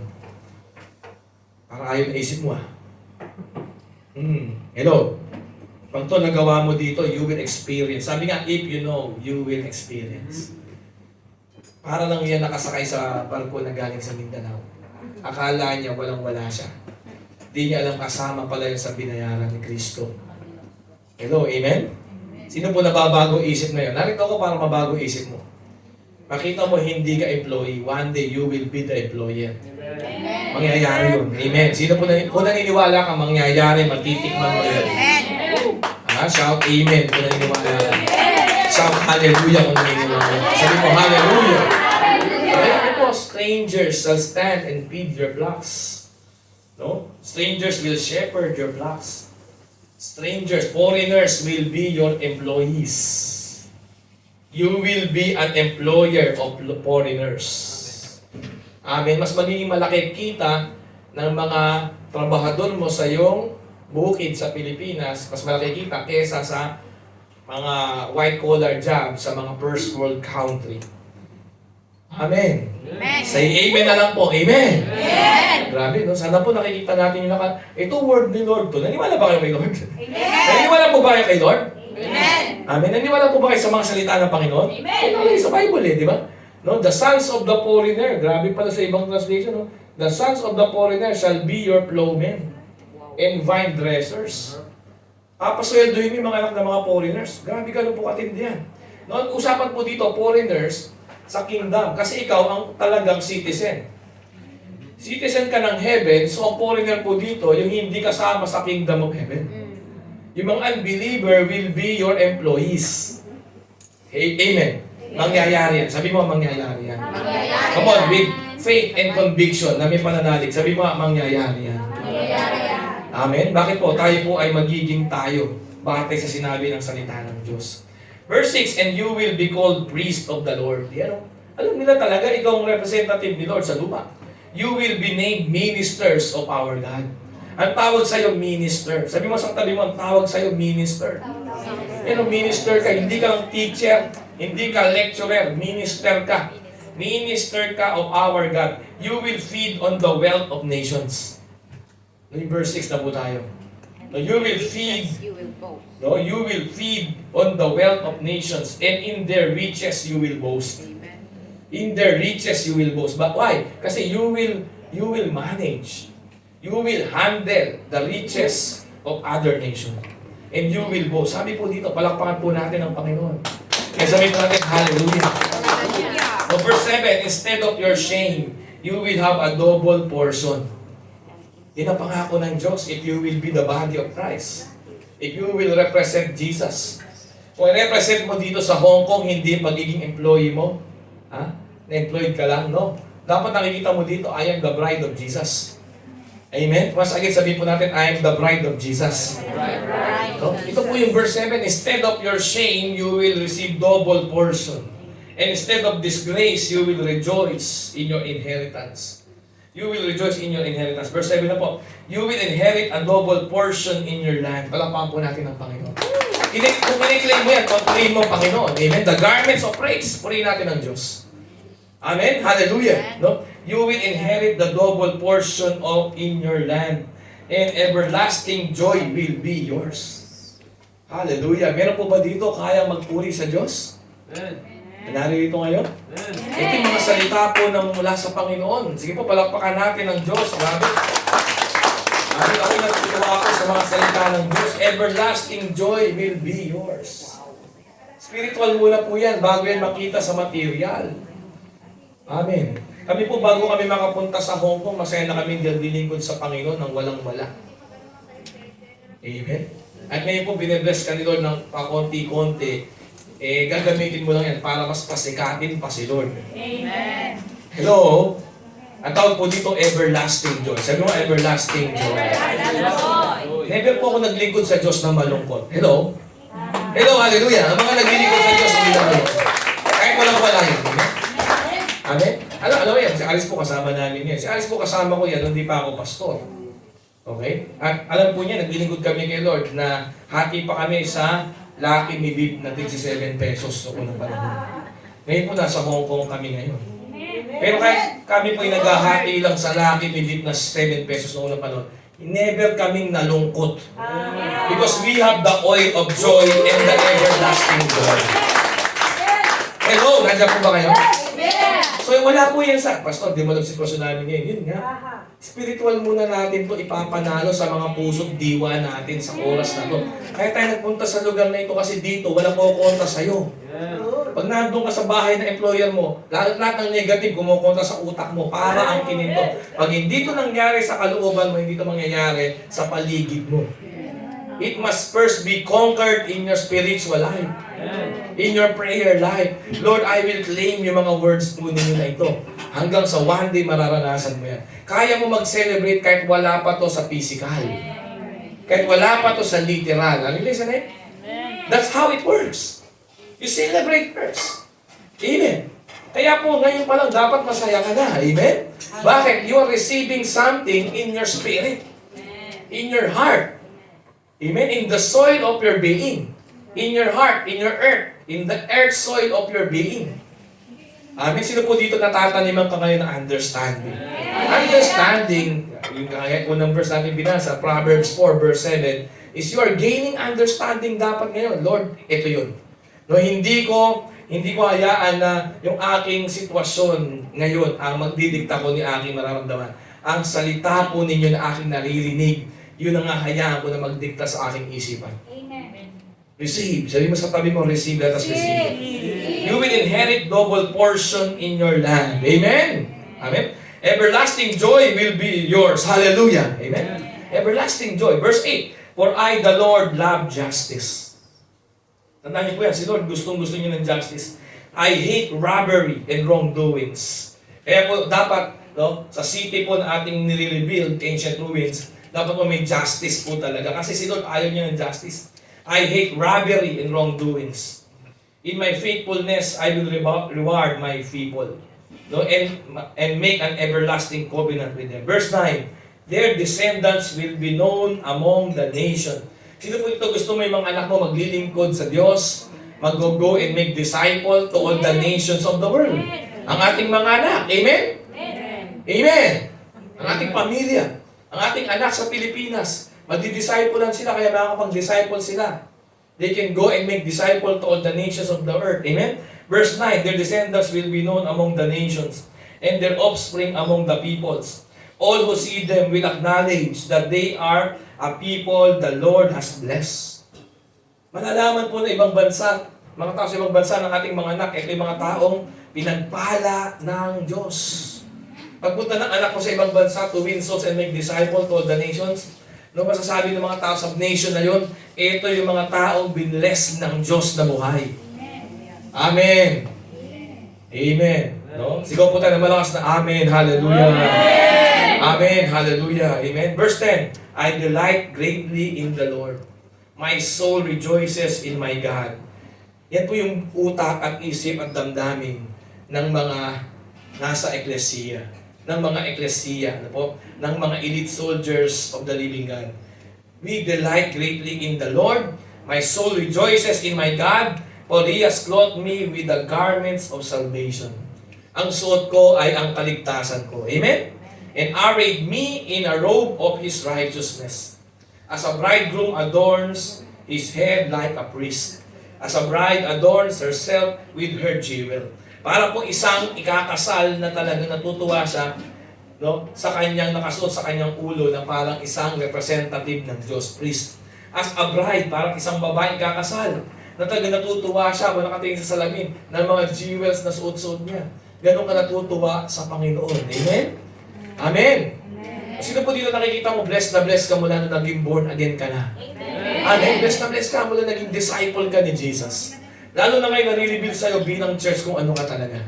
Para ayon na isip mo ah. Hello. Pag ito nagawa mo dito, you will experience. Sabi nga, if you know, you will experience. Para lang yan nakasakay sa barko na galing sa Mindanao. Akala niya walang-wala siya. Di niya alam kasama pala yun sa binayaran ni Kristo. Hello, amen? Sino po nababago isip na yun? Narito ako para mabago isip mo. Makita mo hindi ka employee, one day you will be the employer. Amen. Mangyayari yun. Amen. Sino po kung naniniwala ka, mangyayari, matitikman mo yun. Shout amen kung naniniwala ka. Shout hallelujah kung naniniwala ka. Sabi mo hallelujah. Kaya po, strangers shall stand and feed your flocks. No? Strangers will shepherd your flocks. Strangers, foreigners will be your employees. You will be an employer of foreigners. Amen. Mas magiging malaki kita ng mga trabahador mo sa iyong bukid sa Pilipinas, mas malaki kita kesa sa mga white-collar job sa mga first world country. Amen. Amen. Say amen na lang po. Amen. Amen. Grabe, no? Sana po nakikita natin yung ito word ni Lord to. Naniwala ba kayo kay Lord? Amen. Naniwala po ba kayo kay Lord? Amen. Amen. Naniwala po ba kayo sa mga salita ng Panginoon? Amen. Ito sa Bible di ba? No, the sons of the foreigner. Grabe pala sa ibang translation, no? The sons of the foreigner shall be your plowmen and vine dressers. Papasweldohin mo yung mga anak ng mga foreigners. Grabe ka po katindi yan. Noon, usapan po dito, foreigners sa kingdom. Kasi ikaw ang talagang citizen. Citizen ka ng heaven, so ang foreigner po dito, yung hindi kasama sa kingdom of heaven. Yung mga unbeliever will be your employees. Hey, amen. Mangyayari yan. Sabi mo, mangyayari yan. Come on, with faith and conviction na may pananalig. Sabi mo, mangyayari yan. Amen? Bakit po? Tayo po ay magiging tayo batay sa sinabi ng salita ng Diyos. Verse 6, and you will be called priest of the Lord. Yan, alam nila talaga, ikaw ang representative ni Lord sa lupa. You will be named ministers of our God. Ang tawag sa'yo, minister. Sabi mo sa tabi mo, ang tawag sa'yo, minister. Yan, minister ka, hindi kang teacher, hindi ka lecturer, minister ka. Minister ka of our God. You will feed on the wealth of nations. In verse 6 na po tayo. No, you will feed. No, you will feed on the wealth of nations, and in their riches you will boast. In their riches you will boast. But why? Kasi you will manage. You will handle the riches of other nations. And you will boast. Sabi po dito, palakpakan po natin ang Panginoon. Kaya sabi po natin, hallelujah. So verse 7, instead of your shame, you will have a double portion. Yan ang pangako ng Diyos if you will be the body of Christ. If you will represent Jesus. Kung represent mo dito sa Hong Kong, hindi pagiging employee mo. Na-employed ka lang, no? Dapat nakikita mo dito, I am the bride of Jesus. Amen? Once again, sabihin po natin, I am the bride of Jesus. No? Ito po yung verse 7, instead of your shame, you will receive double portion. And instead of disgrace, you will rejoice in your inheritance. You will rejoice in your inheritance. Verse 7 na po, you will inherit a double portion in your land. Palakpakan po natin ang Panginoon. Kung kiniklaim mo yan, pag-claim mo Panginoon. Amen? The garments of praise. Purihin natin ang Diyos. Amen? Hallelujah. No? You will inherit the double portion of in your land. And everlasting joy will be yours. Hallelujah. Meron po ba dito kaya magpuri sa Diyos? Amen. Narito ngayon? Ito yung mga salita po ng mula sa Panginoon. Sige po, palakpakan natin ang Diyos. Grabe. Ako nagtutuwa ako sa mga salita ng Diyos. Everlasting joy will be yours. Spiritual muna po yan, bago yan makita sa material. Amen. Kami po, bago kami makapunta sa Hong Kong, masaya na kami dilingkod sa Panginoon ng walang-wala. Amen. At ngayon po, binebless ka ni Lord ng pakonti-konti. Gagamitin mo lang yan para mas pasikatin pa si Lord. Amen. Hello? Ang tawag po dito, everlasting joy. Sabi mo, everlasting joy. Never po ako naglingkod sa Diyos na malungkot. Hello? Hello, hallelujah. Ang mga naglilingkod sa Diyos, hindi na malungkot. Alice po kasama namin yan. Si Alice po kasama ko yan, hindi pa ako pastor. Okay? At alam po niya, naglilingkod kami kay Lord na hati pa kami sa Lucky Me Deep na 67 pesos noong unang panahon. Ngayon po nasa Hong Kong kami ngayon. Pero kahit kami po ay naghahati lang sa Lucky Me Deep na 7 pesos noong unang panahon, never kaming nalungkot. Because we have the oil of joy and the everlasting joy. Hello, nandiyan po ba kayo? So wala po yan sa, Pastor, di mo lang sitwasyon namin ngayon. Yun nga. Spiritual muna natin to ipapanalo sa mga puso't diwa natin sa oras na to. Kaya tayo nagpunta sa lugar na ito kasi dito, walang kukontra sa'yo. Pag nandun ka sa bahay ng employer mo, lahat ng negative kumukontra sa utak mo para ang kininto. Pag hindi to nangyari sa kalooban mo, hindi to mangyayari sa paligid mo. It must first be conquered in your spiritual life. In your prayer life. Lord, I will claim yung mga words po ninyo na ito. Hanggang sa one day mararanasan mo yan. Kaya mo mag-celebrate kahit wala pa to sa physical. Kahit wala pa to sa literal. Ano yung sabihin? That's how it works. You celebrate first. Amen. Kaya po, ngayon pa lang dapat masaya ka na. Amen? Bakit? You are receiving something in your spirit. In your heart. Amen? In the soil of your being. In your heart, in your earth. In the earth soil of your being. Amen? Sino po dito natataniman ka ngayon ng understanding? Understanding, yung unang verse natin binasa, Proverbs 4 verse 7, is you are gaining understanding dapat ngayon. Lord, ito yun. No, hindi ko hayaan na yung aking sitwasyon ngayon ang magdidikta ko ni aking mararamdaman. Ang salita po ninyo na aking naririnig, yun ang hayaan ko na magdikta sa aking isipan. Amen. Receive. Sabi mo sa tabi mo, receive. Let us receive. You will inherit double portion in your land. Amen. Amen. Everlasting joy will be yours. Hallelujah. Amen. Everlasting joy. Verse 8. For I, the Lord, love justice. Tandaan niyo po yan. Si Lord, gustong-gusto niyo ng justice. I hate robbery and wrongdoings. Kaya po, dapat, no, sa city po na ating nire-rebuild, ancient ruins, dapat po may justice po talaga. Kasi si Lord, ayaw niya ng justice. I hate robbery and wrongdoings. In my faithfulness, I will reward my people. No, and make an everlasting covenant with them. Verse 9, their descendants will be known among the nation. Sino po ito gusto mo yung mga anak mo maglilingkod sa Diyos, mag-go and make disciple to all the nations of the world? Ang ating mga anak. Amen? Amen. Ang ating pamilya. Ang ating anak sa Pilipinas. Magdi-disciplean sila, kaya makakapag-disciple sila. They can go and make disciple to all the nations of the earth. Amen? Verse 9, their descendants will be known among the nations, and their offspring among the peoples. All who see them will acknowledge that they are a people the Lord has blessed. Malalaman po na ibang bansa, mga tao sa ibang bansa ng ating mga anak, ito yung mga taong pinagpala ng Diyos. Pagpunta ng anak ko sa ibang bansa to win souls and make disciple to all the nations, no, masasabi ng mga tao sa nation na yun, ito yung mga taong binless ng Diyos na buhay. Amen. Amen. No? Sigaw po tayo na malakas na Amen. Hallelujah. Amen. Hallelujah. Amen. Verse 10, I delight greatly in the Lord. My soul rejoices in my God. Yan po yung utak at isip at damdamin ng mga nasa eklesiya. Ng mga eklesiya, ano po? Ng mga elite soldiers of the living God. We delight greatly in the Lord. My soul rejoices in my God, for He has clothed me with the garments of salvation. Ang suot ko ay ang kaligtasan ko. Amen? And arrayed me in a robe of His righteousness. As a bridegroom adorns his head like a priest, as a bride adorns herself with her jewel. Para po isang ikakasal na talagang natutuwa siya, no, sa kanyang nakasuot sa kanyang ulo na parang isang representative ng Diyos, priest. As a bride, parang isang babae ikakasal, na talagang natutuwa siya kung nakatingin sa salamin ng mga jewels na suot-suot niya. Ganon ka natutuwa sa Panginoon. Amen? Amen. Sino po dito nakikita mo, blessed na blessed ka mula na naging born again ka na? Amen. Blessed na blessed ka mula naging disciple ka ni Jesus. Lalo na ngayon nare-reveal sa'yo bilang church kung ano ka talaga.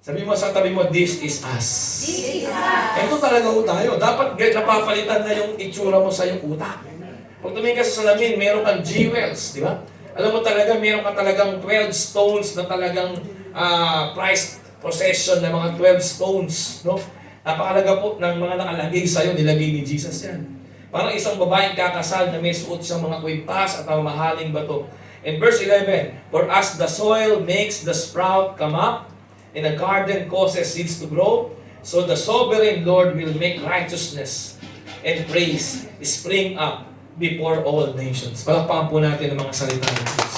Sabi mo sa tabi mo, this is us. This is us. Ito talaga ho tayo. Dapat napapalitan na yung itsura mo sa iyong utak. Pag tumingin ka sa salamin, meron kang jewels, di ba? Alam mo talaga, meron ka talagang 12 stones na talagang procession ng mga 12 stones, no? Napakalaga po ng mga nakalagay sa'yo, nilagay ni Jesus yan. Parang isang babaeng kakasal na may suot siyang mga kwintas at ang mahaling bato. In verse 11, for as the soil makes the sprout come up, and the garden causes seeds to grow, so the sovereign Lord will make righteousness and praise spring up before all nations. Palakpakan po natin ang mga salita ng Diyos.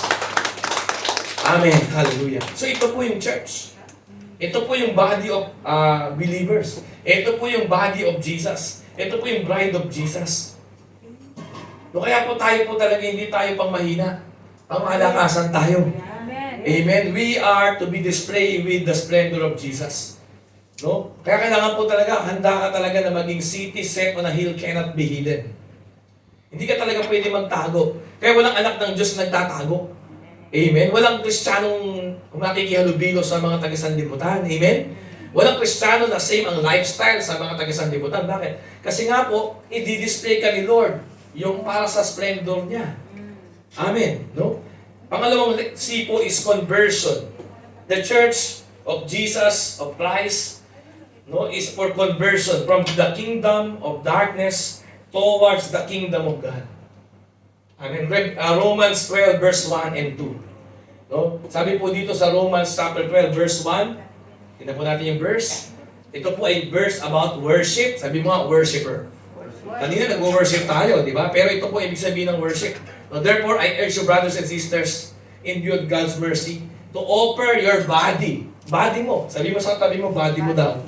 Amen. Hallelujah. So ito po yung church. Ito po yung body of believers. Ito po yung body of Jesus. Ito po yung bride of Jesus. No, kaya po tayo po talaga hindi tayo pang mahina. Pang malakasan tayo. Amen. We are to be displayed with the splendor of Jesus. No? Kaya kailangan po talaga, handa ka talaga na maging city set on a hill cannot be hidden. Hindi ka talaga pwede magtago. Kaya walang anak ng Diyos nagtatago. Amen. Walang Kristiyanong makikihalubilo sa mga taga-sanlibutan. Amen. Walang Kristiyano na same ang lifestyle sa mga taga-sanlibutan. Bakit? Kasi nga po, i-display ka ni Lord yung para sa splendor niya. Amen. No? Pangalawang C po is conversion. The church of Jesus, of Christ, no, is for conversion from the kingdom of darkness towards the kingdom of God. Amen. Romans 12 verse 1 and 2. No? Sabi po dito sa Romans chapter 12 verse 1, tingnan po natin yung verse. Ito po ay verse about worship. Sabi mo nga, worshiper. Kanina nag-worship tayo, di ba? Pero ito po ibig sabihin ng worship. No, therefore, I urge you, brothers and sisters, in view of God's mercy, to offer your body. Body mo. Sabi mo sa tabi mo, body mo daw.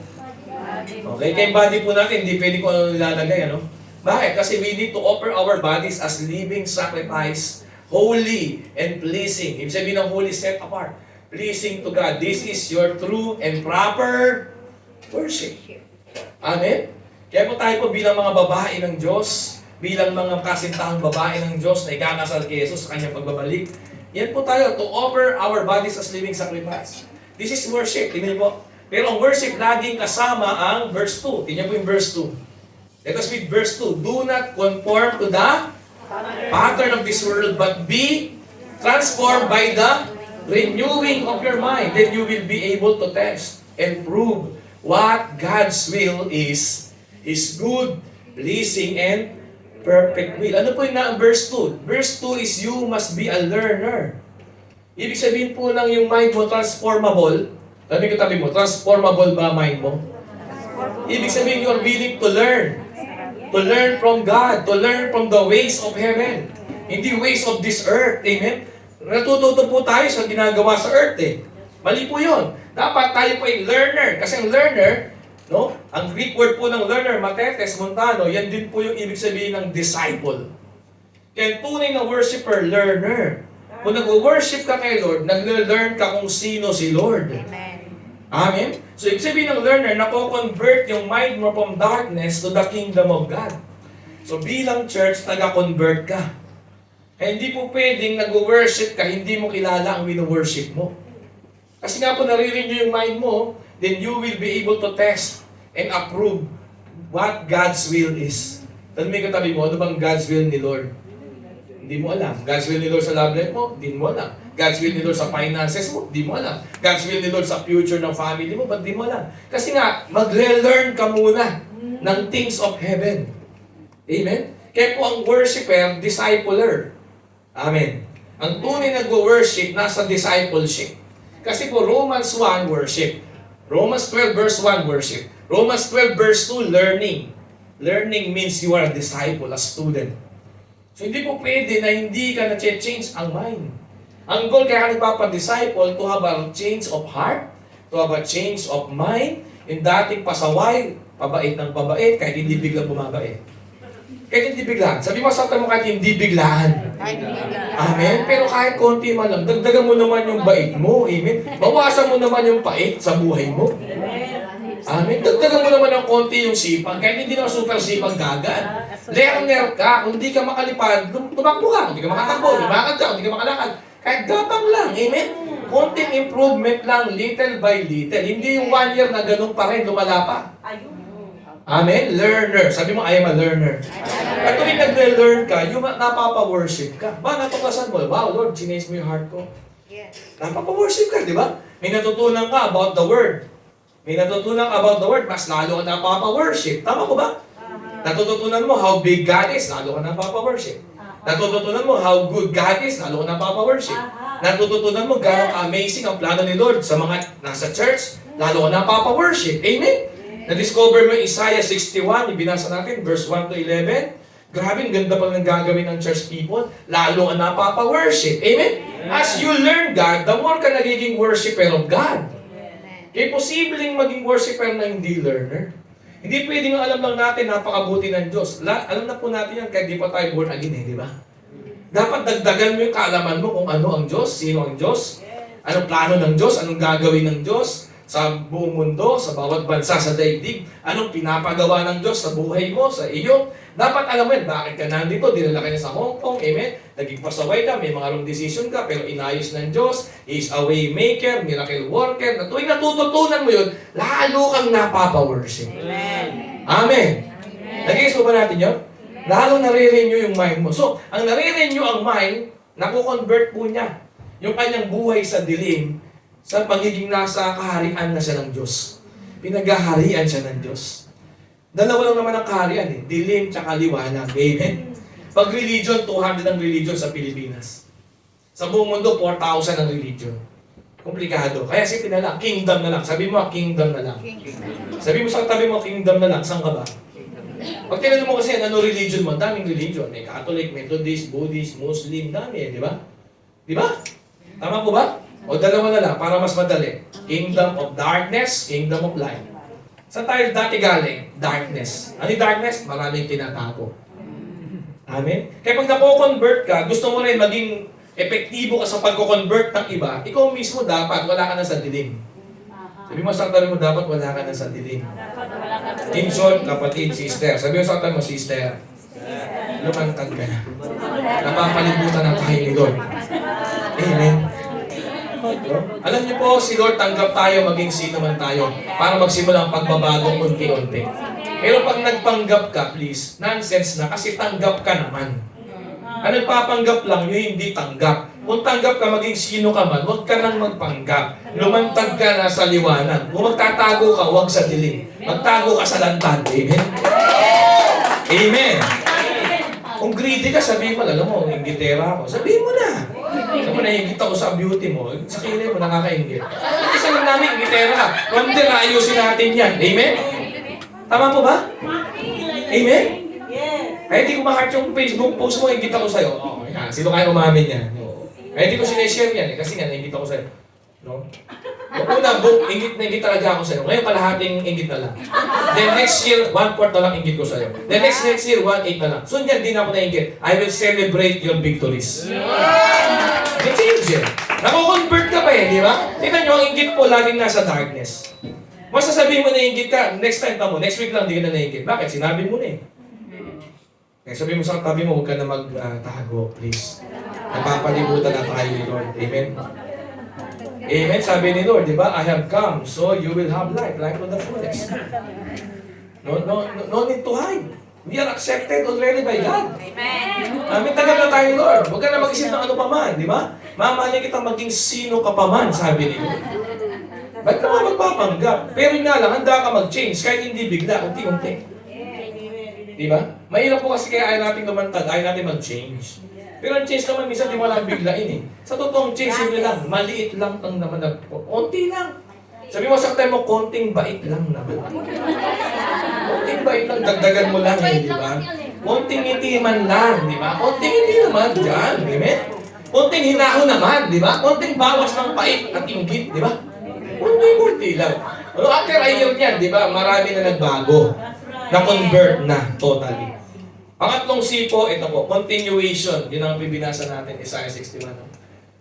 Okay, kaya yung body po natin, hindi pwede ko ano nilalagay, ano? Bakit? Kasi we need to offer our bodies as living sacrifice, holy and pleasing. Ibig sabihin ng holy, set apart. Pleasing to God. This is your true and proper worship. Amen? Kaya po tayo po bilang mga babae ng Diyos, bilang mga kasintahang babae ng Diyos na ikakasal kay Jesus sa kanyang pagbabalik, yan po tayo, to offer our bodies as living sacrifice. This is worship. Tingnan niyo po. Pero ang worship, laging kasama ang verse 2. Tingnan po yung verse 2. Let us read verse 2. Do not conform to the pattern of this world, but be transformed by the renewing of your mind. Then you will be able to test and prove what God's will is. His good, pleasing, and perfect will. Ano po yung na verse 2? Verse 2 is you must be a learner. Ibig sabihin po ng yung mind mo transformable. Sabi ko tabi mo, transformable ba mind mo? Ibig sabihin you're willing to learn. To learn from God. To learn from the ways of heaven. Hindi ways of this earth. Amen? Natututo po tayo sa ginagawa sa earth eh. Mali po yun. Dapat tayo po ay learner. Kasi ang learner, no? Ang Greek word po ng learner, matetes, montano, yan din po yung ibig sabihin ng disciple. Kaya tunay na worshiper, learner. Kung nag-worship ka kay Lord, nag-learn ka kung sino si Lord. Amen. Amen? So, ibig sabihin ng learner, nako-convert yung mind mo from darkness to the kingdom of God. So, bilang church, taga-convert ka. Kaya hindi po pwedeng nag-worship ka, hindi mo kilala ang wino-worship mo. Kasi nga po, nare-renew yung mind mo, then you will be able to test and approve what God's will is. Then may katabi mo, ano bang God's will ni Lord? Hindi mo alam. God's will ni Lord sa love life mo? Hindi mo alam. God's will ni Lord sa finances mo? Hindi mo alam. God's will ni Lord sa future ng family mo? Ba't di mo alam? Kasi nga, magle-learn ka muna ng things of heaven. Amen? Kaya po ang worshiper, discipler. Amen. Ang tunay nag-worship, nasa discipleship. Kasi po, Romans 1, worship. Romans 12 verse 1, worship. Romans 12 verse 2, learning. Learning means you are a disciple, a student. So hindi po pwede na hindi ka na-change ang mind. Ang goal kaya ka nagpapadisciple to have a change of heart, to have a change of mind, yung dating pasaway, pabait ng pabait, kahit hindi biglang bumabait. Kahit hindi biglaan. Sabi mo sa mo kahit hindi biglaan. Amen? Pero kahit konti man lang, dagdagan mo naman yung bait mo. Amen? Bawasan mo naman yung pait sa buhay mo. Amen? Dagdagan mo naman ng konti yung sipag. Kahit hindi naman super sipag kagad. Learner ka. Kung di ka makalipad, tumakbo ka. Kung di ka makatakbo, lumakad ka. Kung di ka makalakad. Kahit gapang lang. Amen? Konting improvement lang, little by little. Hindi yung 1 year na ganun pa rin, lumala pa. Amen? Learner. Sabi mo, I am a learner. At tuwing nag-learn ka, yung napapa-worship ka. Ba, natuklasan mo, wow, Lord, chinace mo yung heart ko. Yes. Napapa-worship ka, di ba? May natutunan ka about the Word. May natutunan ka about the Word, mas lalo ka napapa-worship. Tama ko ba? Natututunan mo how big God is, lalo ka napapa-worship. Natututunan mo how good God is, lalo ka napapa-worship. Natututunan mo gano'ng amazing ang plano ni Lord sa mga nasa church, lalo ka napapa-worship. Amen? Na-discover mo yung Isaiah 61, yung binasa natin, verse 1 to 11. Grabe, ang ganda pala ng gagawin ng church people, lalo ka napapa-worship. Amen? As you learn God, the more ka nagiging worshiper of God. Kaya posibleng maging worshiper na hindi learner. Hindi pwedeng alam lang natin napakabuti ng Diyos. Alam na po natin yan kahit di pa tayo born again, di ba? Dapat dagdagan mo yung kaalaman mo kung ano ang Diyos, sino ang Diyos, anong plano ng Diyos, anong gagawin ng Diyos sa buong mundo, sa bawat bansa sa daigdig, anong pinapagawa ng Diyos sa buhay mo, sa iyo. Dapat alam mo yan, bakit ka nandito, dinala ka niya sa Hong Kong, amen? Naging pasaway ka, may mga wrong decision ka, pero inayos ng Diyos, He is a way maker, miracle worker, na tuwing natututunan mo yun, lalo kang napapa-worship. Amen. Amen. Nag-iis mo ba natin yun? Lalo nare-renew yung mind mo. So, ang nare-renew ang mind, nakukonvert po niya yung kanyang buhay sa dilim sa pagiging nasa kaharian na siya ng Diyos. Pinaghaharian siya ng Diyos. Dalawa lang naman ang kaharian eh. Dilim tsaka liwanag. Amen? Pag religion, 200 ang religion sa Pilipinas. Sa buong mundo, 4,000 ang religion. Komplikado. Kaya isipin na lang, kingdom na lang. Sabi mo, kingdom na lang. Sabi mo sa tabi mo, kingdom na lang. Saan ka ba? Pag tinanong mo kasi, ano religion mo? Daming religion. May Catholic, Methodist, Buddhist, Muslim, dami eh, di ba? Di ba? Tama po ba? O dalawa na lang, para mas madali. Kingdom of darkness, kingdom of light. Saan tayo dati galing? Darkness. Ano yung darkness? Maraming tinatago. Amen? Kaya pag napo-convert ka, gusto mo rin maging epektibo ka sa pagko-convert ng iba, ikaw mismo dapat wala ka na sa dilim. Sabi mo sa tabi mo, dapat wala ka na sa dilim. In short, kapatid, sister. Sabi mo sa tabi mo, sister, lumantag ka na. Napapalibutan ng kahay ni Lord. Amen. Alam niyo po, si Lord tanggap tayo maging sino man tayo para magsimula ang pagbabagong unti-unti. Pero pag nagpanggap ka, please, nonsense na kasi tanggap ka naman. Ang nagpapanggap lang, yung hindi tanggap. Kung tanggap ka, maging sino ka man, huwag ka nang magpanggap. Lumantag ka na sa liwanag. Kung magtatago ka, huwag sa dilim. Magtago ka sa lantad. Amen? Amen! Kung greedy ka, sabihin mo, alam mo, inggitera ako. Sabihin mo na. Sabi mo, naiingit ako sa beauty mo. Sa kilay mo, nakakaingit. Isa lang namin, inggitera ka. Kundi na ayusin natin yan. Amen? Tama po ba? Amen? Kaya hindi ko ma-heart yung Facebook post mo, ingit ako sa'yo. Oh, yan. Sino kaya umamin yan? Kaya hindi ko sineshare yan eh, kasi nga, naingit ako sa'yo. No? Una, ingit na ingit talaga ako sa'yo. Ngayon, kalahating ingit na lang. Then next year, 1/4 na lang ingit ko sa'yo. Then next year, 1/8 na lang. So, yan, di na ako naingit. I will celebrate your victories. It's change eh. Nakukonvert ka pa eh, di ba? Tignan nyo, ang ingit po laging nasa darkness. Masasabihin mo na ingit ka, next time tamo, next week lang di ka na naingit. Bakit? Sinabi mo na eh. Kaya sabi mo sa tabi mo, huwag ka na magtago, please. Napapalibutan na tayo ni Lord. Amen? Amen? Sabi ni Lord, di ba? I have come, so you will have life to the fullest. No need to hide. We are accepted already by God. Amen? Tagap na tayo ni Lord. Huwag ka na mag-isip ng ano pa man, di ba? Mamahalin kita maging sino ka pa man, sabi ni Lord. Ba't ka magpapanggap? Pero yun nga lang, handa ka mag-change kahit hindi bigla, unti-unti. Di ba? Mahirap po kasi kaya ayaw natin lumantad, ayaw natin mag-change. Pero ang change naman, minsan di mo lang biglain eh. Sa totoong change, simple lang, maliit lang ang naman, konti lang. Sabi mo sa tayo mo, konting bait lang naman. Konting bait lang, dagdagan mo lang eh, di ba? Konting ngiti man lang, di ba? Konting ngiti naman dyan, di ba? Konting hinahon naman, di ba? Konting bawas ng pait at inggit, di ba? Konti lang. Ano, after a year niyan, di ba? Marami na nagbago. Na-convert na totally. Pangatlong C po, ito po, continuation. Yun ang bibinasa natin, Isaiah 61.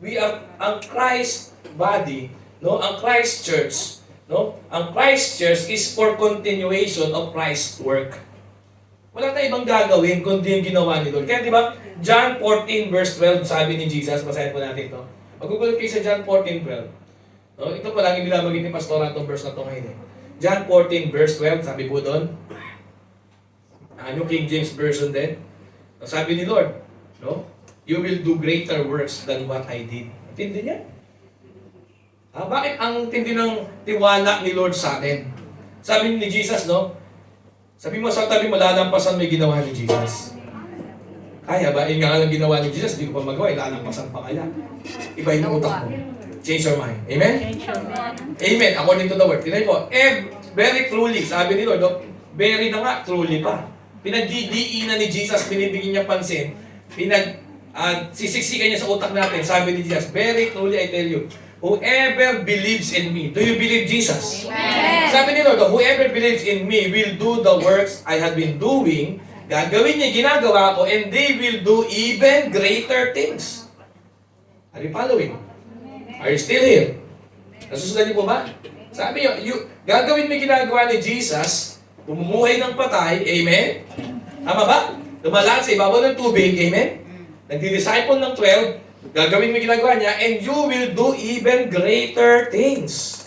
We are ang Christ body, no? Ang Christ church, no? Ang Christ church is for continuation of Christ's work. Wala tayong ibang gagawin kundi yung ginawa ni Lord. Kaya di ba, John 14 verse 12, sabi ni Jesus, basahin po natin ito. Magugulat kayo sa John 14:12. No? Ito po lagi binabagit ni Pastora itong verse na ito ngayon eh. John 14 verse 12, sabi po doon, yung King James Version din. Sabi ni Lord, no? You will do greater works than what I did. Intindi niya? Bakit ang tindi ng tiwala ni Lord sa atin? Sabi ni Jesus, no? Sabi mo sa tabi mo, lalampasan mo yung ginawa ni Jesus. Kaya ba? Yung nga lang ginawa ni Jesus, hindi ko pa magawa, lalampasan pa kaya. Iba yung utak mo. Change your mind. Amen? Amen. According to the word. Tingnan po. Very truly, sabi ni Lord, no? Very na nga, truly pa. Pinagdidiinan ni Jesus, binibigyan niya pansin. Sisiksikan niya sa utak natin. Sabi ni Jesus, very truly I tell you, whoever believes in me. Do you believe Jesus? Amen. Sabi ni Lord, whoever believes in me will do the works I have been doing. Gagawin niya ginagawa ko, and they will do even greater things. Are you following? Are you still here? Nasusundan niyo po ba? Sabi niyo, gagawin mo yung ginagawa ni Jesus, bumubuhay ng patay, amen? Tama ba? Dumalaan sa ibabaw ng tubig, amen? Nagdi-disciple ng 12, gagawin mo yung ginagawa niya, and you will do even greater things.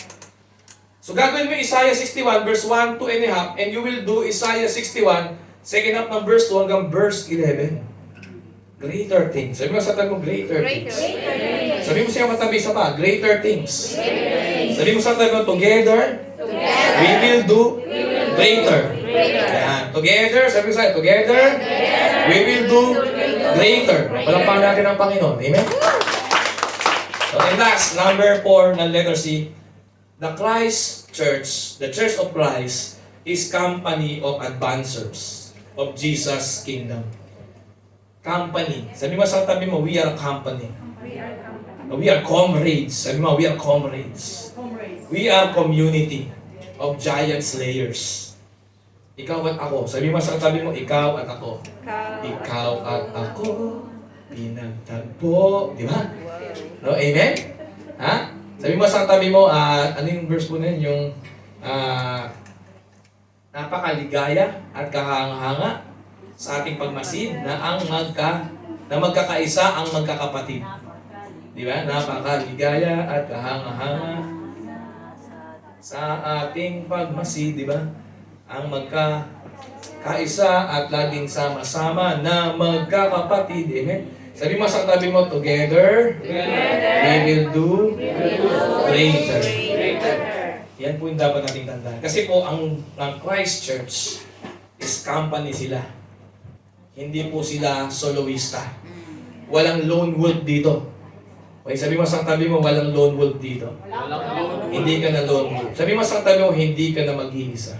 So gagawin mo Isaiah 61 verse 1, 2 and a half, and you will do Isaiah 61, second half ng verse 2 hanggang verse 11. Greater things. Sabi mo sa tabi mo, greater things. Sabi mo siya matabi sa pa, greater things. Sabi mo sa tabi mo, together, we will do greater. Yan. Together, sabi mo sa'yo, together, we will do greater. Palampakan natin ang Panginoon. Amen? So, and last, number 4 ng letter C, the Christ Church, the Church of Christ, is company of advancers of Jesus' kingdom. Company. Sabi mo sa tabi mo, we are a company. We are comrades. Sabi mo, we are comrades. We are community of giant slayers. Ikaw at ako. Sabi mo sa tabi mo, ikaw at ako. Ikaw at ako, pinagtagpo. Di ba? No, amen? Ha? Sabi mo sa tabi mo, ano yung verse mo na yun? Yung napakaligaya at kahanga-hanga sa ating pagmasid na magkakaisa ang magkakapatid. Di ba? Napakaligaya at kahanga-hanga sa ating pagmasid, di ba? Ang magkakaisa at laging sama-sama na magkakapatid. Amen? Sabi mo sa tabi mo, together, we will do greater. Yan po yung dapat nating tandaan. Kasi po, ang Christ Church is company sila. Hindi po sila soloista. Walang lone wolf dito. Okay, sabi mo sa tabi mo, walang lone wolf dito. Hindi ka na lone wolf. Sabi mo sa tabi mo, hindi ka na mag-iisa.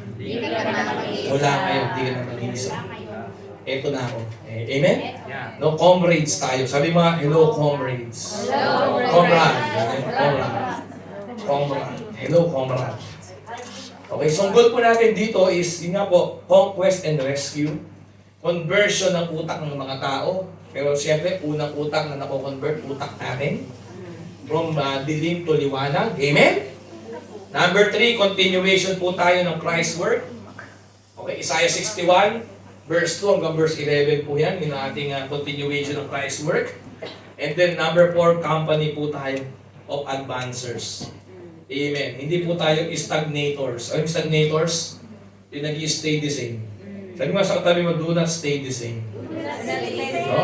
Wala kayo, hindi ka na mag-iisa. Ito na ako. Amen? No, comrades tayo. Sabi mo, hello comrades. Comrade. Comrade. Hello comrade. Okay, so ang goal po natin dito is, yun nga po, conquest and rescue. Conversion ng utak ng mga tao. Pero siyempre, unang utak na nako-convert, utak natin. From dilim to liwanag. Amen? Number 3, continuation po tayo ng Christ's work. Okay, Isaiah 61, verse 2 hanggang verse 11 po yan. Yung ating continuation ng Christ's work. And then number 4, company po tayo of advancers. Amen. Hindi po tayo stagnators. Ano yung stagnators? Yung nag-i-stay the same. Sabi mo sa katabi mo, do not stay the same. No?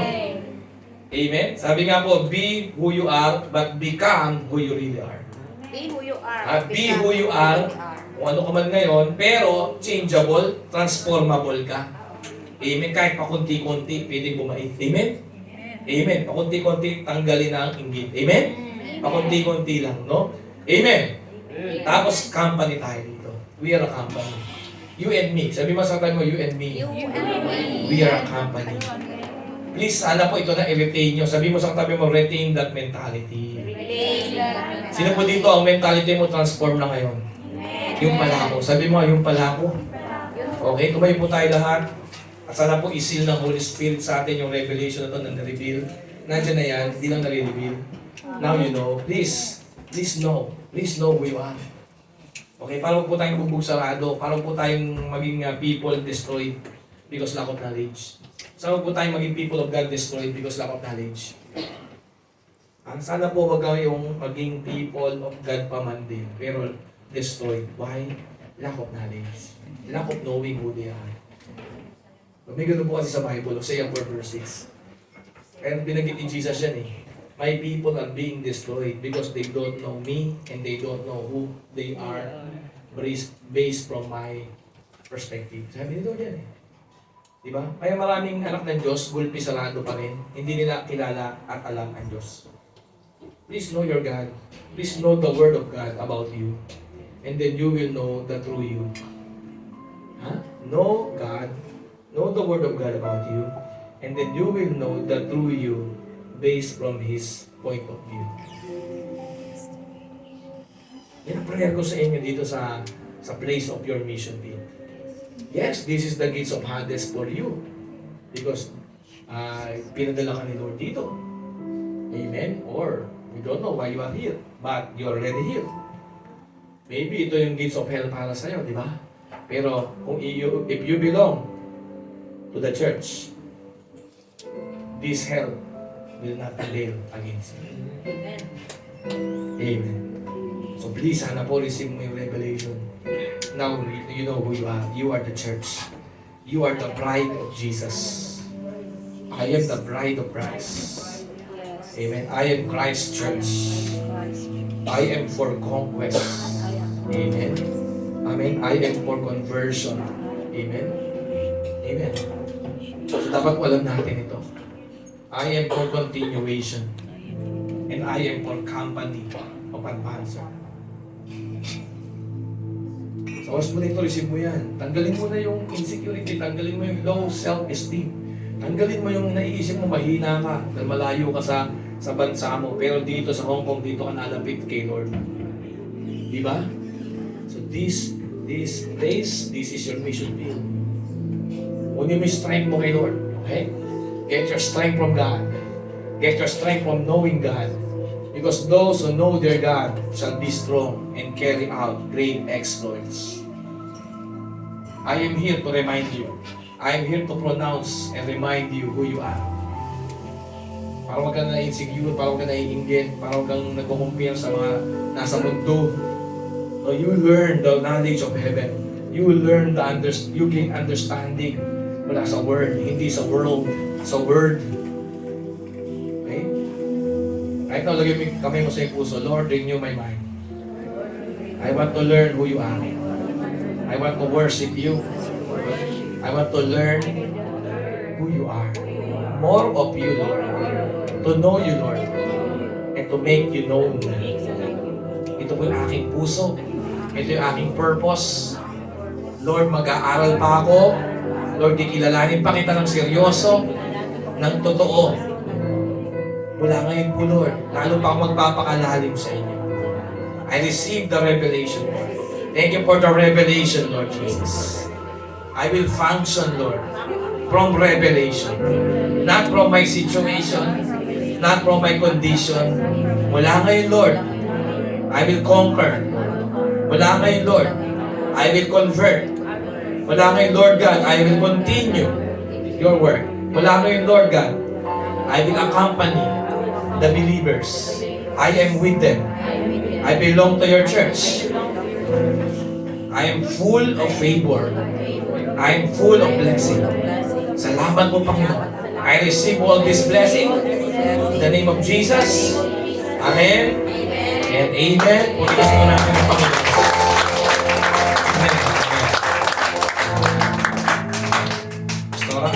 Amen? Sabi nga po, be who you are, but become who you really are. Be who you are. Be who you are, kung ano ka man ngayon, pero changeable, transformable ka. Amen? Kahit pakunti-kunti, pwedeng bumait. Amen? Amen? Pakunti-kunti, tanggalin na ang inggit. Amen? Pakunti-kunti lang, no? Amen? Tapos, company tayo dito. We are a company. You and me. Sabi mo sa tayo mo, you and me. We are a company. Please, sana po ito na i-retain nyo. Sabi mo sa tabi mo, retain that mentality. Sino po dito ang mentality mo transform na ngayon? Yung pala ko. Sabi mo, yung pala ko. Okay, tumayo po tayo lahat. At sana po isil ng Holy Spirit sa atin yung revelation na ito na na-reveal. Nandiyan na yan, hindi lang na-reveal. Now you know. Please know. Please know who you are. Okay, para po tayong bubog sarado, para po tayong maging people destroyed because lack of knowledge. Sana po tayong maging people of God destroyed because lack of knowledge. Sana po wag yung maging people of God pa man din, pero destroyed. Why? Lack of knowledge. Lack of knowing who they are. May ganun po kasi sa Bible, Hosea 4 verse 6. Kaya binanggit ni Jesus yan eh. my people are being destroyed because they don't know me and they don't know who they are based from my perspective. Sabi nito dyan eh. Diba? Kaya maraming anak ng Diyos, gulpi sarado pa rin. Hindi nila kilala at alam ang Diyos. Please know your God. Please know the Word of God about you. And then you will know the true you. Huh? Know God. Know the Word of God about you. And then you will know the true you based from His point of view. Yan ang prayer ko sa inyo dito sa place of your mission field. Yes, this is the gates of Hades for you. Because pinadala ka ni Lord dito. Amen? Or, we don't know why you are here. But, you're already here. Maybe ito yung gates of hell para sa'yo, di ba? Pero, if you belong to the church, this hell will not prevail against you. Amen. Amen. So please, sana po receive mo yung revelation. Now, you know who you are. You are the church. You are the bride of Jesus. I am the bride of Christ. Amen. I am Christ's church. I am for conquest. Amen. Amen. I am for conversion. Amen. Amen. So dapat alam natin ito. I am for continuation. And I am for company of advancer. So, as mo nito, receive mo yan. Tanggalin mo na yung insecurity, tanggalin mo yung low self-esteem. Tanggalin mo yung naiisip mo mahina ka, dahil malayo ka sa bansa mo. Pero dito sa Hong Kong, dito ka nalapit kay Lord. Di ba? So, this place, this is your mission field. Kunin mo yung strength mo kay Lord. Okay? Get your strength from God. Get your strength from knowing God. Because those who know their God shall be strong and carry out great exploits. I am here to remind you. I am here to pronounce and remind you who you are. Parang wag kang na-insecure, parang wag kang naiinggit, parang wag kang nagko-compare sa mga nasa mundo. No, you learn the knowledge of heaven. You will learn you gain understanding mula sa Word, hindi sa world, sa Word. Okay? Right now, lagyan mo kamay mo sa iyong puso. Lord, renew my mind. I want to learn who you are. I want to worship you. I want to learn who you are. More of you, Lord. To know you, Lord. And to make you known. Ito po yung aking puso. Ito yung aking purpose. Lord, mag-aaral pa ako. Lord, ikilalanin pa kita ng seryoso, ng totoo. Mula ngayon po, Lord, lalo pa akong magpapakalalim sa inyo. I receive the revelation, Lord. Thank you for the revelation, Lord Jesus. I will function, Lord, from revelation. Not from my situation, not from my condition. Mula ngayon, Lord, I will conquer. Mula ngayon, Lord, I will convert. Mula ngayon, Lord God, I will continue your work. Mula ngayon, Lord God, I will accompany the believers. I am with them. I belong to your church. I am full of favor. I am full of blessing. Salamat po, Panginoon. I receive all this blessing in the name of Jesus. Amen and amen. Purihan po natin ang Panginoon. Amen. Pastora?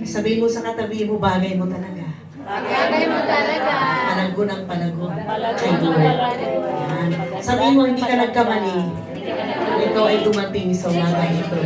Sabihin mo sa katabi mo, bagay mo talaga. Bagay mo talaga. Palago ng palago. Kay Lord. Yan. Sabihin mo, hindi ka nagkamali. Ikaw ay dumating sa umaga ito.